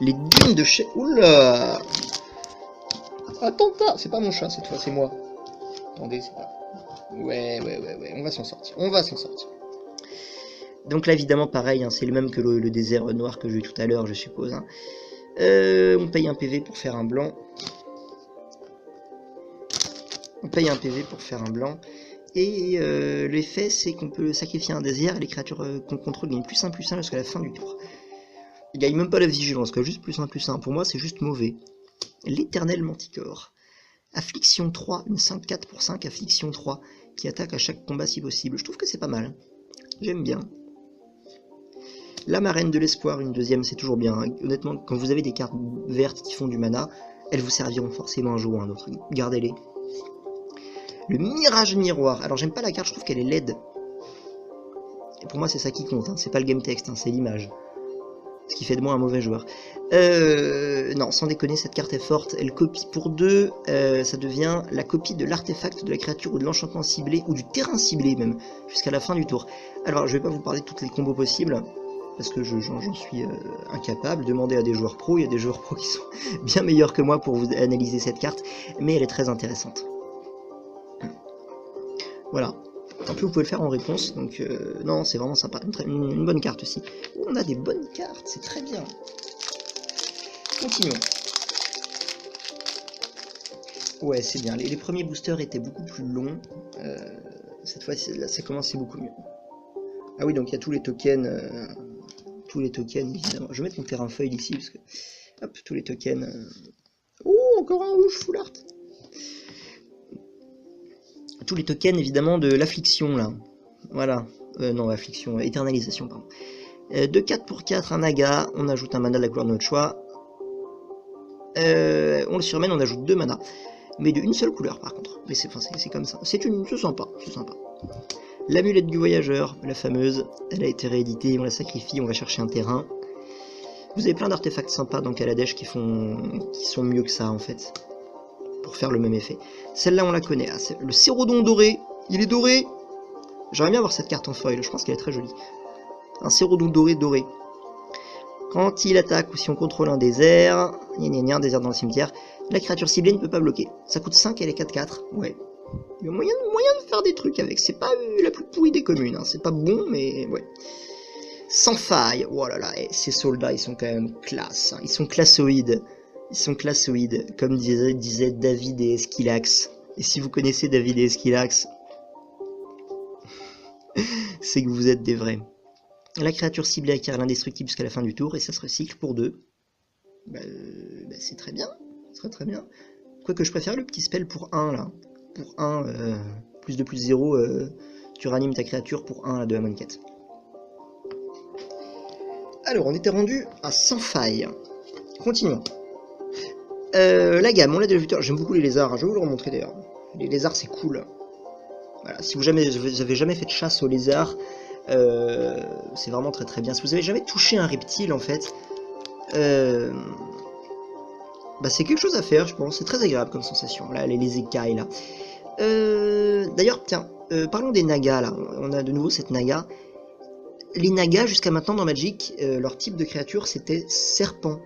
Les dunes de chez... Oula! Attentat! C'est pas mon chat cette fois, c'est moi. Attendez, c'est pas... Ouais, on va s'en sortir. On va s'en sortir. Donc là, évidemment, pareil, hein, c'est le même que le désert noir que j'ai eu tout à l'heure, je suppose. Hein. On paye un PV pour faire un blanc. On paye un PV pour faire un blanc. Et l'effet, c'est qu'on peut sacrifier un désert et les créatures qu'on contrôle gagnent +1/+1 jusqu'à la fin du tour. Ils gagnent même pas la vigilance, quoi, juste +1/+1. Pour moi, c'est juste mauvais. L'éternel manticore. Affliction 3, une 5-4 pour 5, affliction 3, qui attaque à chaque combat si possible. Je trouve que c'est pas mal. J'aime bien. La marraine de l'espoir, une deuxième, c'est toujours bien. Honnêtement, quand vous avez des cartes vertes qui font du mana, elles vous serviront forcément un jour ou un autre. Gardez-les. Le mirage miroir. Alors j'aime pas la carte, je trouve qu'elle est laide. Et pour moi c'est ça qui compte, hein. C'est pas le game text, hein, c'est l'image. Ce qui fait de moi un mauvais joueur. Non, sans déconner, cette carte est forte. Elle copie pour 2, ça devient la copie de l'artefact de la créature ou de l'enchantement ciblé, ou du terrain ciblé même, jusqu'à la fin du tour. Alors je vais pas vous parler de toutes les combos possibles, parce que j'en suis incapable. Demandez à des joueurs pros, il y a des joueurs pros qui sont bien meilleurs que moi pour vous analyser cette carte, mais elle est très intéressante. Voilà. En plus, vous pouvez le faire en réponse, donc non, c'est vraiment sympa. Une bonne carte aussi. On a des bonnes cartes, c'est très bien. Continuons. Ouais, c'est bien. Les premiers boosters étaient beaucoup plus longs. Cette fois, là, ça commençait beaucoup mieux. Ah oui, donc il y a tous les tokens, évidemment. Je vais mettre mon terrain feuille ici, parce que... Hop, tous les tokens... Oh, encore un rouge full art. Tous les tokens évidemment de l'affliction là. Voilà. Non, affliction, éternalisation, pardon. De 4 pour 4, un naga, on ajoute un mana de la couleur de notre choix. On le surmène, on ajoute 2 mana. Mais d'une seule couleur par contre. Mais c'est comme ça. C'est sympa, c'est sympa. L'amulette du voyageur, la fameuse, elle a été rééditée, on la sacrifie, on va chercher un terrain. Vous avez plein d'artefacts sympas dans Kaladesh qui sont mieux que ça en fait. Pour faire le même effet. Celle-là on la connaît, ah, le Cérodon doré, il est doré. J'aimerais bien avoir cette carte en foil, je pense qu'elle est très jolie. Un Cérodon doré. Quand il attaque ou si on contrôle un désert, un désert dans le cimetière, la créature ciblée ne peut pas bloquer. Ça coûte 5, elle est 4-4, ouais. Il y a moyen de faire des trucs avec, c'est pas la plus pourrie des communes, hein. C'est pas bon mais ouais. Sans faille, oh là là, ces soldats ils sont quand même classe, hein. Ils sont classoïdes. Ils sont classoïdes, comme disait David et Esquilax. Et si vous connaissez David et Esquilax, c'est que vous êtes des vrais. La créature ciblée acquiert l'indestructible jusqu'à la fin du tour, et ça se recycle pour 2. C'est très bien, très bien. Quoique je préfère le petit spell pour 1, là. Pour 1, plus 2, plus 0, tu ranimes ta créature pour 1 de Amonkhet. Alors, on était rendu à sans faille. Continuons. La gamme, on l'a déjà vu, j'aime beaucoup les lézards, hein. Je vais vous le remontrer d'ailleurs. Les lézards c'est cool. Voilà, si vous avez jamais fait de chasse aux lézards, c'est vraiment très bien. Si vous avez jamais touché un reptile en fait, c'est quelque chose à faire je pense, c'est très agréable comme sensation, là, les écailles là. D'ailleurs, tiens, parlons des nagas là, on a de nouveau cette naga. Les nagas jusqu'à maintenant dans Magic, leur type de créature c'était serpent.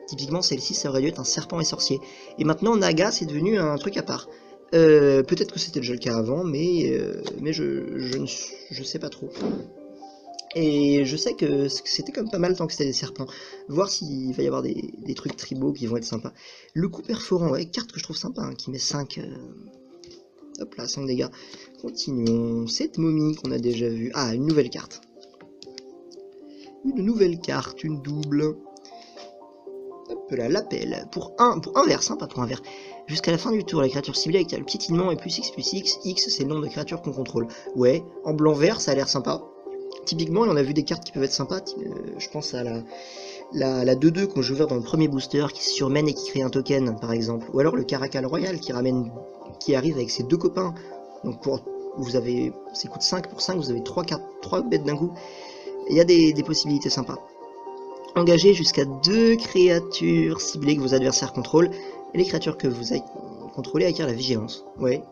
Typiquement, celle-ci, ça aurait dû être un serpent et sorcier. Et maintenant, Naga, c'est devenu un truc à part. Peut-être que c'était déjà le cas avant, mais je sais pas trop. Et je sais que c'était comme pas mal tant que c'était des serpents. Voir s'il va y avoir des trucs tribaux qui vont être sympas. Le coup perforant, ouais, carte que je trouve sympa, hein, qui met 5... Hop là, 5 dégâts. Continuons. Cette momie qu'on a déjà vue. Ah, une nouvelle carte. Une nouvelle carte, une double... Hop là, l'appel. Pour un vert, sympa pour un vert. Jusqu'à la fin du tour, la créature ciblée avec le piétinement et plus X, X c'est le nombre de créatures qu'on contrôle. Ouais, en blanc-vert, ça a l'air sympa. Typiquement, on a vu des cartes qui peuvent être sympas. Je pense à La 2-2 qu'on j'ai ouvert dans le premier booster qui se surmène et qui crée un token par exemple. Ou alors le Caracal Royal qui arrive avec ses deux copains. Donc vous avez, ça coûte 5 pour 5, vous avez 3 bêtes d'un coup. Il y a des possibilités sympas. Engagez jusqu'à 2 créatures ciblées que vos adversaires contrôlent. Et les créatures que vous contrôlez acquièrent la vigilance. Ouais.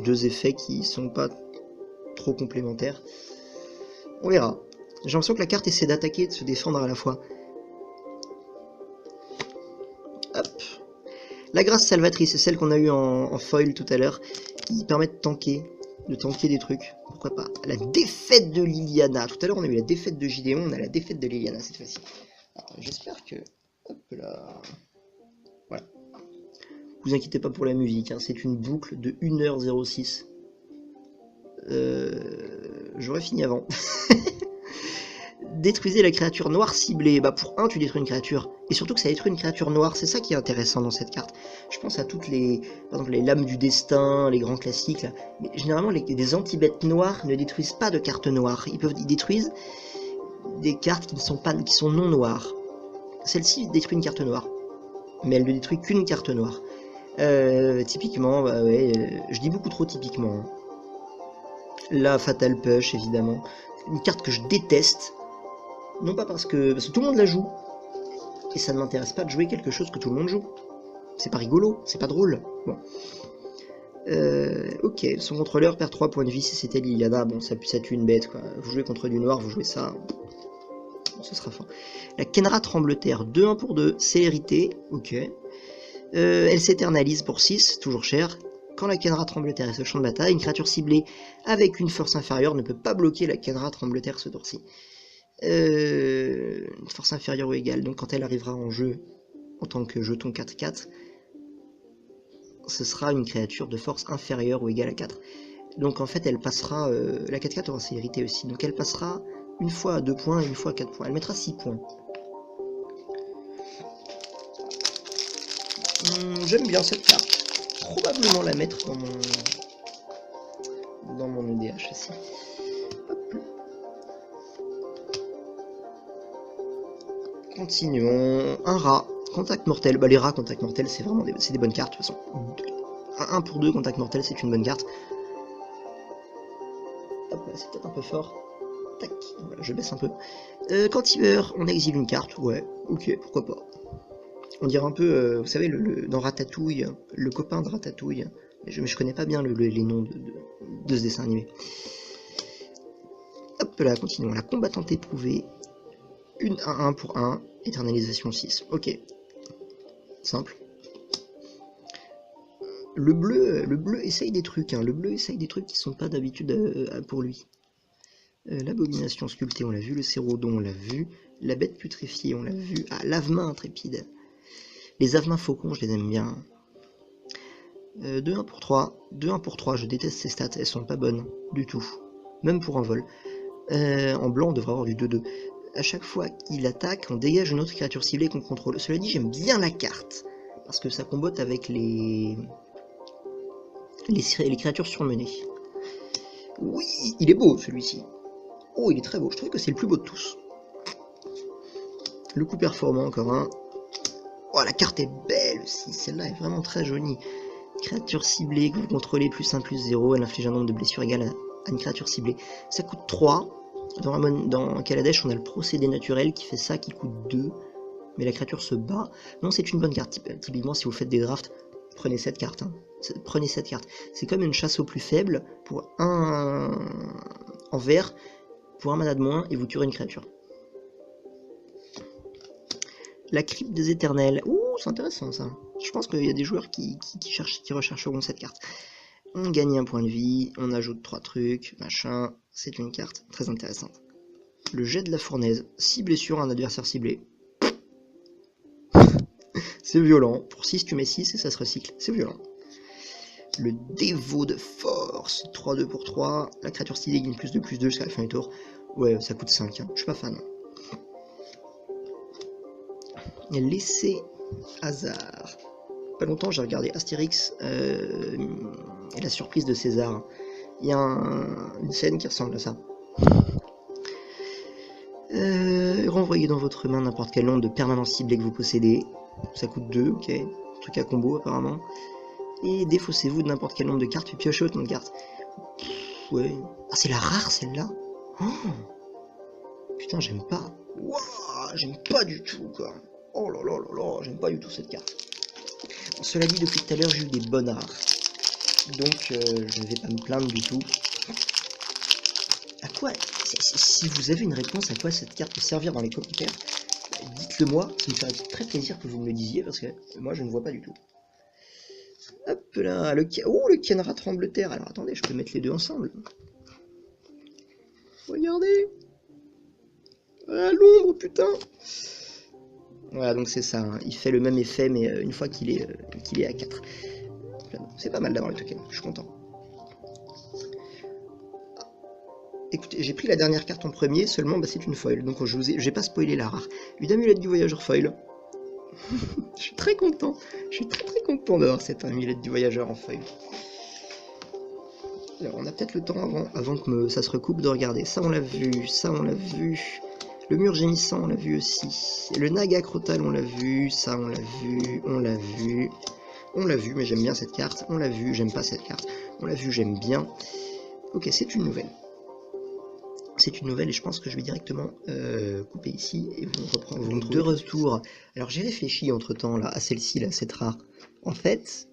2 effets qui sont pas trop complémentaires. On verra. J'ai l'impression que la carte essaie d'attaquer et de se défendre à la fois. Hop. La grâce salvatrice, c'est celle qu'on a eue en foil tout à l'heure, qui permet de tanker des trucs. Pourquoi pas. La défaite de Liliana. Tout à l'heure, on a eu la défaite de Gideon, on a la défaite de Liliana cette fois-ci. J'espère que... Hop là... Voilà. Vous inquiétez pas pour la musique, hein, c'est une boucle de 1h06. J'aurais fini avant. Détruisez la créature noire ciblée. Bah pour 1 tu détruis une créature. Et surtout que ça détruit une créature noire. C'est ça qui est intéressant dans cette carte. Je pense à toutes les... Par exemple les lames du destin, les grands classiques là. Mais généralement les anti-bêtes noires ne détruisent pas de cartes noires. Ils détruisent des cartes qui sont non noires. Celle-ci détruit une carte noire. Mais elle ne détruit qu'une carte noire. Typiquement, bah ouais, je dis beaucoup trop typiquement. Hein. La Fatal Push évidemment. Une carte que je déteste. Non pas parce que tout le monde la joue. Et ça ne m'intéresse pas de jouer quelque chose que tout le monde joue. C'est pas rigolo, c'est pas drôle. Bon. Ok, son contrôleur perd 3 points de vie si c'était Liliana. Bon, ça tue une bête quoi. Vous jouez contre du noir, vous jouez ça. Bon, ce sera fort. La Kenra Trembleterre, 2-1 pour 2, célérité. Ok. Elle s'éternalise pour 6, toujours cher. Quand la Kenra Trembleterre est ce champ de bataille, une créature ciblée avec une force inférieure ne peut pas bloquer la Kenra Trembleterre ce tour-ci. Une force inférieure ou égale, donc quand elle arrivera en jeu en tant que jeton 4-4, ce sera une créature de force inférieure ou égale à 4. Donc en fait elle passera, la 4-4 aura célérité aussi, donc elle passera une fois à 2 points et une fois à 4 points. Elle mettra 6 points. J'aime bien cette carte. Probablement la mettre dans mon EDH aussi. Hop. Continuons. Un rat. Contact mortel. Bah les rats contact mortel c'est vraiment des bonnes cartes de toute façon. 1 pour 2 contact mortel c'est une bonne carte. Hop là, c'est peut-être un peu fort. Tac. Voilà, je baisse un peu. Quand il meurt, on exile une carte. Ouais, ok, pourquoi pas. On dirait un peu, vous savez, dans Ratatouille, le copain de Ratatouille. Mais je connais pas bien les noms de ce dessin animé. Hop là, continuons. La combattante éprouvée. Une 1-1 pour 1. Éternalisation 6. Ok. Simple. Le bleu essaye des trucs. Hein. Le bleu essaye des trucs qui sont pas d'habitude pour lui. L'abomination sculptée, on l'a vu. Le cérodon, on l'a vu. La bête putréfiée, on l'a vu. Ah, lave-main intrépide. Les avemains faucons, je les aime bien. 2-1 pour 3. 2-1 pour 3, je déteste ces stats, elles sont pas bonnes du tout. Même pour un vol. En blanc, on devrait avoir du 2-2. À chaque fois qu'il attaque, on dégage une autre créature ciblée qu'on contrôle. Cela dit, j'aime bien la carte. Parce que ça combotte avec les créatures surmenées. Oui, il est beau celui-ci. Oh, il est très beau. Je trouve que c'est le plus beau de tous. Le coup performant, encore un. Oh, la carte est belle aussi, celle-là est vraiment très jolie. Créature ciblée que vous contrôlez +1/+0, elle inflige un nombre de blessures égal à une créature ciblée. Ça coûte 3. Dans Kaladesh, on a le procédé naturel qui fait ça, qui coûte 2. Mais la créature se bat. Non, c'est une bonne carte. Typiquement, si vous faites des drafts, prenez cette carte. Hein. Prenez cette carte. C'est comme une chasse au plus faible pour un en vert, pour un mana de moins, et vous tuerez une créature. La crypte des éternels. Ouh, c'est intéressant ça. Je pense qu'il y a des joueurs qui rechercheront cette carte. On gagne un point de vie, on ajoute 3 trucs, machin. C'est une carte très intéressante. Le jet de la fournaise. 6 blessures à un adversaire ciblé. C'est violent. Pour 6, tu mets 6 et ça se recycle. C'est violent. Le dévot de force. 3-2 pour 3. La créature ciblée gagne +2/+2 jusqu'à la fin du tour. Ouais, ça coûte 5. Hein. Je suis pas fan. Laissez hasard. Pas longtemps, j'ai regardé Astérix et la surprise de César. Il y a une scène qui ressemble à ça. Renvoyez dans votre main n'importe quel nombre de permanences ciblées que vous possédez. Ça coûte 2, ok. Truc à combo apparemment. Et défaussez-vous de n'importe quel nombre de cartes, puis piochez autant de cartes. Ouais. Ah, c'est la rare celle-là. Oh. Putain, j'aime pas. Wouah, j'aime pas du tout, quoi. Oh là là là là, j'aime pas du tout cette carte. Bon, cela dit, depuis tout à l'heure, j'ai eu des bonnes rares. Donc, je ne vais pas me plaindre du tout. À quoi, si vous avez une réponse à quoi cette carte peut servir dans les commentaires, dites-le moi, ça me ferait très plaisir que vous me le disiez, parce que moi, je ne vois pas du tout. Hop là, le Kenra Trembleterre. Alors attendez, je peux mettre les deux ensemble. Regardez. Ah, l'ombre, putain. Voilà, donc c'est ça, hein. Il fait le même effet, mais une fois qu'il est à 4. C'est pas mal d'avoir le token, je suis content. Écoutez, j'ai pris la dernière carte en premier, seulement bah, c'est une foil, donc j'ai pas spoilé la rare. Une amulette du voyageur foil. Je suis très content, je suis très content d'avoir cette amulette du voyageur en foil. Alors on a peut-être le temps avant que ça se recoupe de regarder. Ça on l'a vu, ça on l'a vu. Le mur gémissant on l'a vu aussi. Le Naga Crotal on l'a vu, ça on l'a vu, on l'a vu. On l'a vu, mais j'aime bien cette carte. On l'a vu, j'aime pas cette carte. On l'a vu, j'aime bien. Ok, c'est une nouvelle. C'est une nouvelle et je pense que je vais directement couper ici et vous reprendre de retour. Alors j'ai réfléchi entre temps là à celle-ci, là, cette rare. En fait,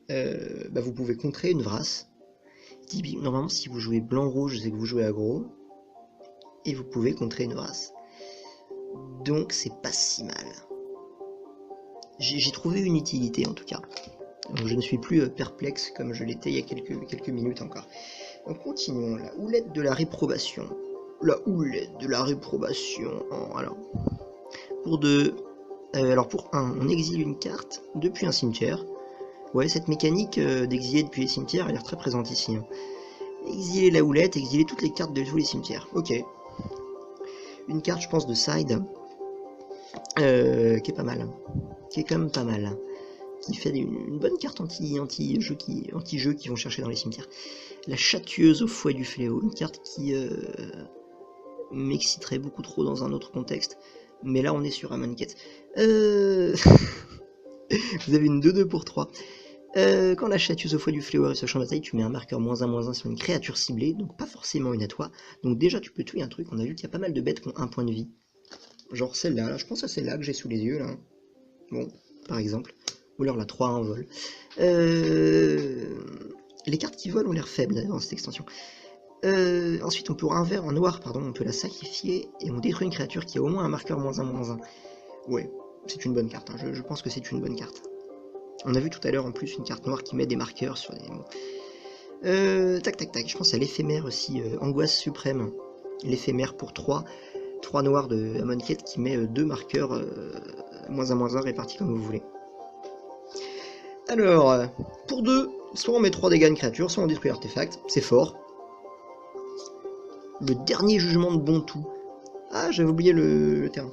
bah, vous pouvez contrer une Vrasse. Normalement, si vous jouez blanc-rouge, c'est que vous jouez aggro. Et vous pouvez contrer une Vrasse. Donc c'est pas si mal. J'ai trouvé une utilité en tout cas. Donc, je ne suis plus perplexe comme je l'étais il y a quelques minutes encore. Donc continuons, la houlette de la réprobation. La houlette de la réprobation. Oh, alors, pour 2, alors pour 1, on exile une carte depuis un cimetière. Ouais, cette mécanique d'exiler depuis les cimetières a l'air très présente ici. Hein. Exiler la houlette, exiler toutes les cartes de tous les cimetières. Ok. Une carte, je pense, de side, qui est pas mal. Qui est quand même pas mal. Qui fait une bonne carte anti-jeu qui vont chercher dans les cimetières. La chatueuse au fouet du fléau, une carte qui m'exciterait beaucoup trop dans un autre contexte, mais là on est sur Amonkhet. Vous avez une 2-2 pour 3. Quand la chatueuse au fouet du fléau arrive sur le champ de bataille, tu mets un marqueur -1/-1 sur une créature ciblée, donc pas forcément une à toi. Donc déjà tu peux tuer un truc, on a vu qu'il y a pas mal de bêtes qui ont 1 point de vie. Genre celle-là, là, je pense à celle-là que j'ai sous les yeux là. Bon, par exemple. Ou alors la 3 en vol. Les cartes qui volent ont l'air faibles dans cette extension. Ensuite, on peut en noir, pardon, on peut la sacrifier et on détruit une créature qui a au moins un marqueur -1/-1. Ouais, c'est une bonne carte, hein. Je pense que c'est une bonne carte. On a vu tout à l'heure en plus une carte noire qui met des marqueurs sur les... tac tac tac, je pense à l'éphémère aussi, Angoisse Suprême. L'éphémère pour 3 noirs de Amonkhet qui met 2 marqueurs -1/-1 répartis comme vous voulez. Alors, pour 2, soit on met 3 dégâts à une créature, soit on détruit l'artefact, c'est fort. Le dernier jugement de Bontou. Ah, j'avais oublié le terrain.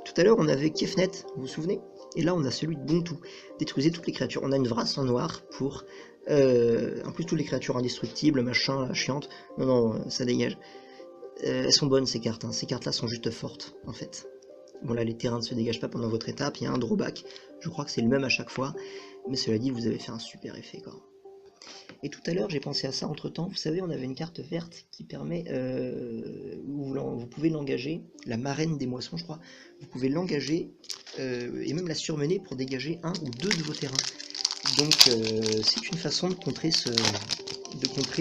Tout à l'heure, on avait Kefnet, vous vous souvenez? Et là, on a celui de Bontou. Détruisez toutes les créatures. On a une Vrasse en noir pour... en plus, toutes les créatures indestructibles, machin, chiante. Non, non, ça dégage. Elles sont bonnes, ces cartes. Hein. Ces cartes-là sont juste fortes, en fait. Bon, là, les terrains ne se dégagent pas pendant votre étape. Il y a un drawback. Je crois que c'est le même à chaque fois. Mais cela dit, vous avez fait un super effet, quoi. Et tout à l'heure, j'ai pensé à ça entre-temps. Vous savez, on avait une carte verte qui permet... vous pouvez l'engager. La marraine des moissons, je crois. Vous pouvez l'engager et même la surmener pour dégager 1 ou 2 de vos terrains. Donc, c'est une façon de contrer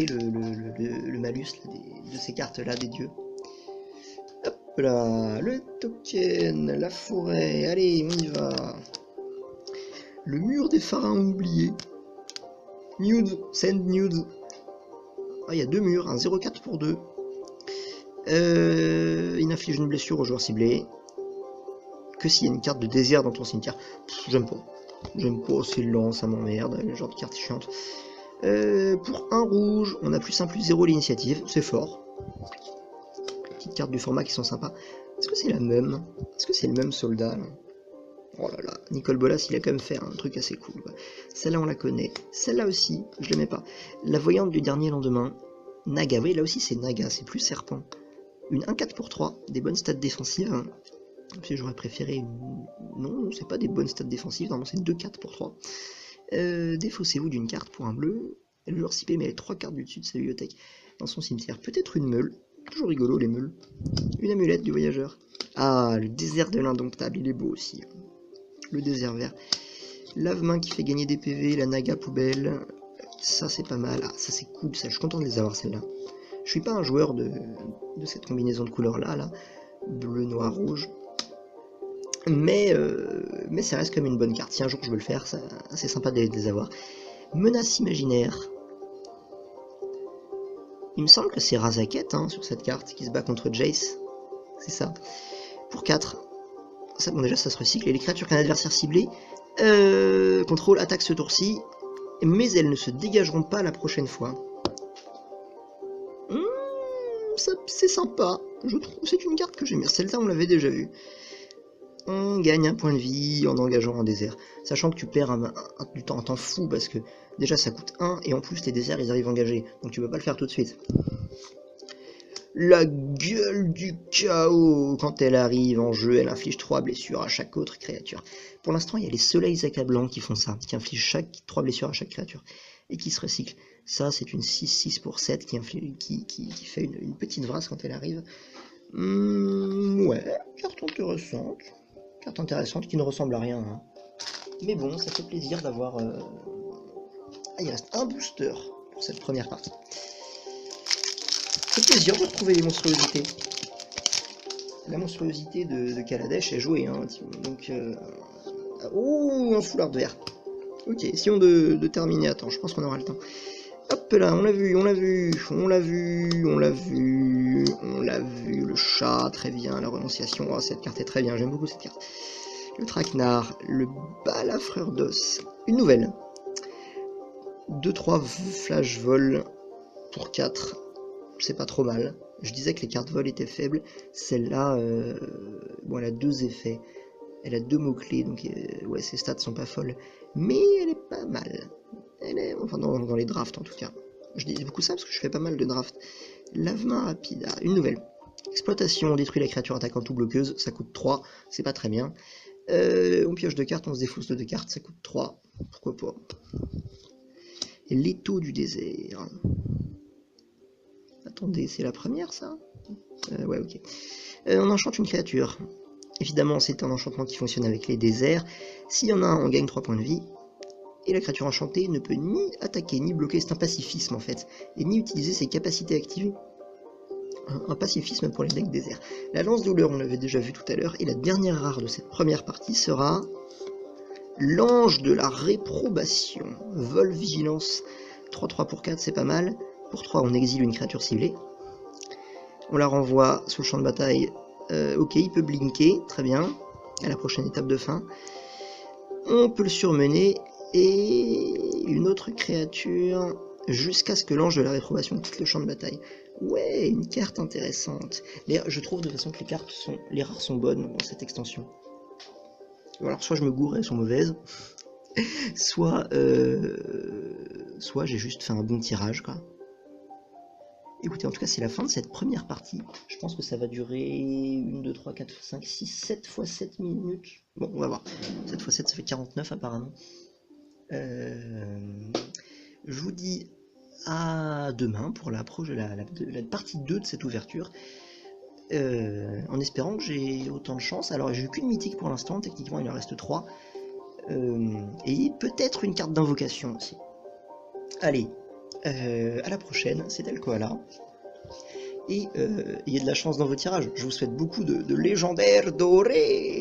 le malus là, de ces cartes-là, des dieux. Hop là, le token, la forêt, allez, on y va. Le mur des pharaons oubliés. Nudes, send nudes. Ah, il y a 2 murs, un 0,4 pour 2. Il inflige une blessure au joueur ciblé. Que s'il y a une carte de désert dans ton cimetière. J'aime pas. J'aime pas, c'est lent, ça m'emmerde, le genre de carte chiante. Pour un rouge, on a +1/+0 l'initiative, c'est fort. Petites cartes du format qui sont sympas. Est-ce que c'est la même? Est-ce que c'est le même soldat là? Oh là là, Nicole Bolas, il a quand même fait un truc assez cool. Celle-là, on la connaît. Celle-là aussi, je l'aimais pas. La voyante du dernier lendemain. Naga, oui, là aussi c'est Naga, c'est plus serpent. Une 1-4 pour 3, des bonnes stats défensives. Si j'aurais préféré une... Non, c'est pas des bonnes stats défensives, normalement c'est 2-4 pour 3. Défaussez-vous d'une carte pour un bleu. Le joueur ciblé met les 3 cartes du dessus de sa bibliothèque dans son cimetière. Peut-être une meule. Toujours rigolo les meules. Une amulette du voyageur. Ah, le désert de l'indomptable, il est beau aussi. Le désert vert. Lave-main qui fait gagner des PV, la naga poubelle. Ça c'est pas mal. Ah, ça c'est cool, ça. Je suis content de les avoir celles-là. Je suis pas un joueur de cette combinaison de couleurs là. Bleu, noir, rouge. Mais ça reste comme une bonne carte. Si un jour je veux le faire, c'est sympa de les avoir. Menace imaginaire. Il me semble que c'est Razaket hein, sur cette carte qui se bat contre Jace. C'est ça. Pour 4. Ça, bon, déjà ça se recycle. Et les créatures qu'un adversaire ciblé contrôle attaque ce tour-ci. Mais elles ne se dégageront pas la prochaine fois. C'est sympa. Je trouve c'est une carte que j'aime bien. Celle-là on l'avait déjà vue. On gagne un point de vie en engageant un désert. Sachant que tu perds du temps, un temps fou parce que déjà ça coûte 1 et en plus les déserts ils arrivent engagés. Donc tu peux pas le faire tout de suite. La gueule du chaos. Quand elle arrive en jeu, elle inflige 3 blessures à chaque autre créature. Pour l'instant, il y a les soleils accablants qui font ça, qui infligent 3 blessures à chaque créature et qui se recyclent. Ça, c'est une 6-6 pour 7 qui fait une petite vrasse quand elle arrive. Ouais, carte intéressante. Carte intéressante qui ne ressemble à rien. Hein. Mais bon, ça fait plaisir d'avoir... Ah, il reste un booster pour cette première partie. Ça fait plaisir de retrouver les monstruosités. La monstruosité de Kaladesh est jouée. Hein, donc, oh, un foulard de verre. Ok, essayons de terminer. Attends, je pense qu'on aura le temps. Hop là, on l'a vu, le chat, très bien, la renonciation, oh, cette carte est très bien, j'aime beaucoup cette carte. Le traquenard, le balafreur d'os, une nouvelle. 2-3 flash vol pour 4, c'est pas trop mal. Je disais que les cartes vol étaient faibles, celle-là, bon, elle a 2 effets, elle a 2 mots-clés, donc ouais, ses stats sont pas folles, mais elle est pas mal. Elle est, enfin dans les drafts en tout cas. Je dis beaucoup ça parce que je fais pas mal de drafts. Lave-main rapide, une nouvelle. Exploitation, on détruit la créature attaquante ou bloqueuse, ça coûte 3, c'est pas très bien. On pioche 2 cartes, on se défausse de 2 cartes, ça coûte 3, pourquoi pas. Et l'étau du désert. Attendez, c'est la première ça ouais, ok. On enchante une créature. Évidemment, c'est un enchantement qui fonctionne avec les déserts. S'il y en a un, on gagne 3 points de vie. Et la créature enchantée ne peut ni attaquer ni bloquer, c'est un pacifisme en fait, et ni utiliser ses capacités activées. Un pacifisme pour les decks déserts. La lance douleur, on l'avait déjà vu tout à l'heure, et la dernière rare de cette première partie sera l'ange de la réprobation. Vol vigilance, 3-3 pour 4, c'est pas mal. Pour 3, on exile une créature ciblée. On la renvoie sous le champ de bataille. Ok, il peut blinker, très bien, à la prochaine étape de fin. On peut le surmener. Et une autre créature jusqu'à ce que l'ange de la réprobation quitte le champ de bataille. Ouais, une carte intéressante. D'ailleurs, je trouve de toute façon que les rares sont bonnes dans cette extension. Alors, soit je me gourre, elles sont mauvaises, soit j'ai juste fait un bon tirage, quoi. Écoutez, en tout cas, c'est la fin de cette première partie. Je pense que ça va durer 1, 2, 3, 4, 5, 6, 7 fois 7 minutes. Bon, on va voir. 7 fois 7, ça fait 49 apparemment. Je vous dis à demain pour la partie 2 de cette ouverture, en espérant que j'ai autant de chance. Alors j'ai eu qu'une mythique pour l'instant, techniquement il en reste 3, et peut-être une carte d'invocation aussi. Allez, à la prochaine, c'était le koala, et ayez de la chance dans vos tirages. Je vous souhaite beaucoup de légendaires dorés.